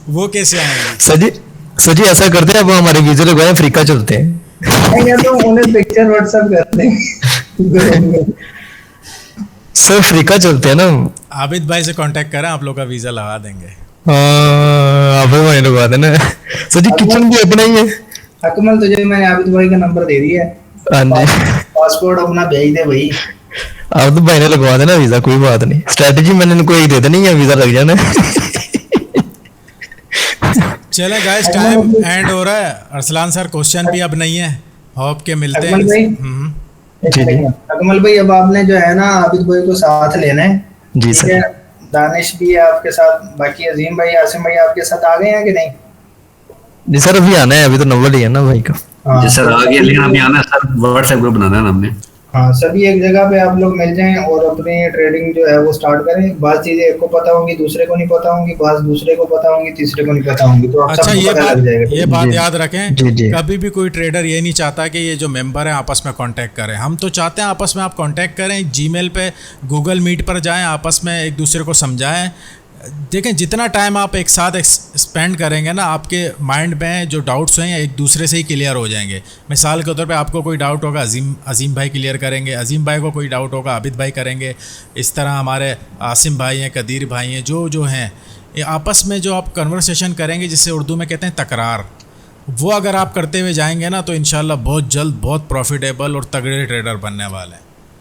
वो कैसे आएंगे? सर जी ऐसा करते हैं, अब हमारे वीज़ा लगवाए अफ्रीका चलते हैं। या तो उन्हें पिक्चर व्हाट्सएप करते हैं। सर अफ्रीका चलते हैं ना। आबिद भाई से कांटेक्ट करें, आप लोग का वीज़ा लगा देंगे। हाँ, आप वहीं लगवा देना। सर जी किचन भी अपना ही है। अकमल तुझे मैंने आबिद भाई का नंबर दे दिया है। हाँ जी, पासपोर्ट अपना भेज दे भाई। आप तो भाई ने लगवा देना वीजा, कोई बात नहीं, स्ट्रेटजी मैंने इनको एक दे देनी है, वीजा लग जाना चले गाइस, टाइम एंड हो रहा है। अरसलान सर क्वेश्चन भी अब नहीं है, होप के मिलते हैं। अकमल भाई, एक जी, जी। सेकंड। अकमल भाई, अब आपने जो है ना आबिद भाई को साथ लेना है। जी ठीक सर। है, दानिश भी है आपके साथ, बाकी अजीम भाई, आसिम भाई आपके साथ आ गए हैं कि नहीं? जी सर, अभी आना है, अभी तो नंबर ही है ना भाई का। हाँ, जी सर तो आ गया, लेकिन अभी आना है सर, व्हाट्सएप ग्रुप बनाना है हमने। हाँ, सभी एक जगह पे आप लोग मिल जाएं और अपनी ट्रेडिंग जो है वो स्टार्ट करें। बात चीजें एक को पता होंगी, दूसरे को नहीं पता होंगी, बात दूसरे को पता होंगी, तीसरे को नहीं पता होंगी, तो आप अच्छा, सबको ये पता बात लग जाएगा। ये बात जी। याद रखें, जी, जी। कभी भी कोई ट्रेडर ये नहीं चाहता कि ये जो मेंबर हैं आपस में कांटेक्ट करें। हम तो चाहते हैं आपस में आप कांटेक्ट करें, जीमेल पे, गूगल मीट पर जाएं, आपस में एक दूसरे को समझाएं। देखें, जितना टाइम आप एक साथ स्पेंड करेंगे ना, आपके माइंड में जो डाउट्स हैं एक दूसरे से ही क्लियर हो जाएंगे। मिसाल के तौर पे आपको कोई डाउट होगा, अजीम भाई क्लियर करेंगे, अजीम भाई को कोई डाउट होगा, आबिद भाई करेंगे। इस तरह हमारे आसिम भाई हैं, कदीर भाई हैं, जो हैं, ये आपस में जो आप कन्वर्सेशन करेंगे, जिसे उर्दू में कहते हैं तकरार, वो अगर आप करते हुए जाएंगे ना, तो इंशाल्लाह बहुत जल्द बहुत प्रॉफिटेबल और तगड़े ट्रेडर बनने वाले हैं।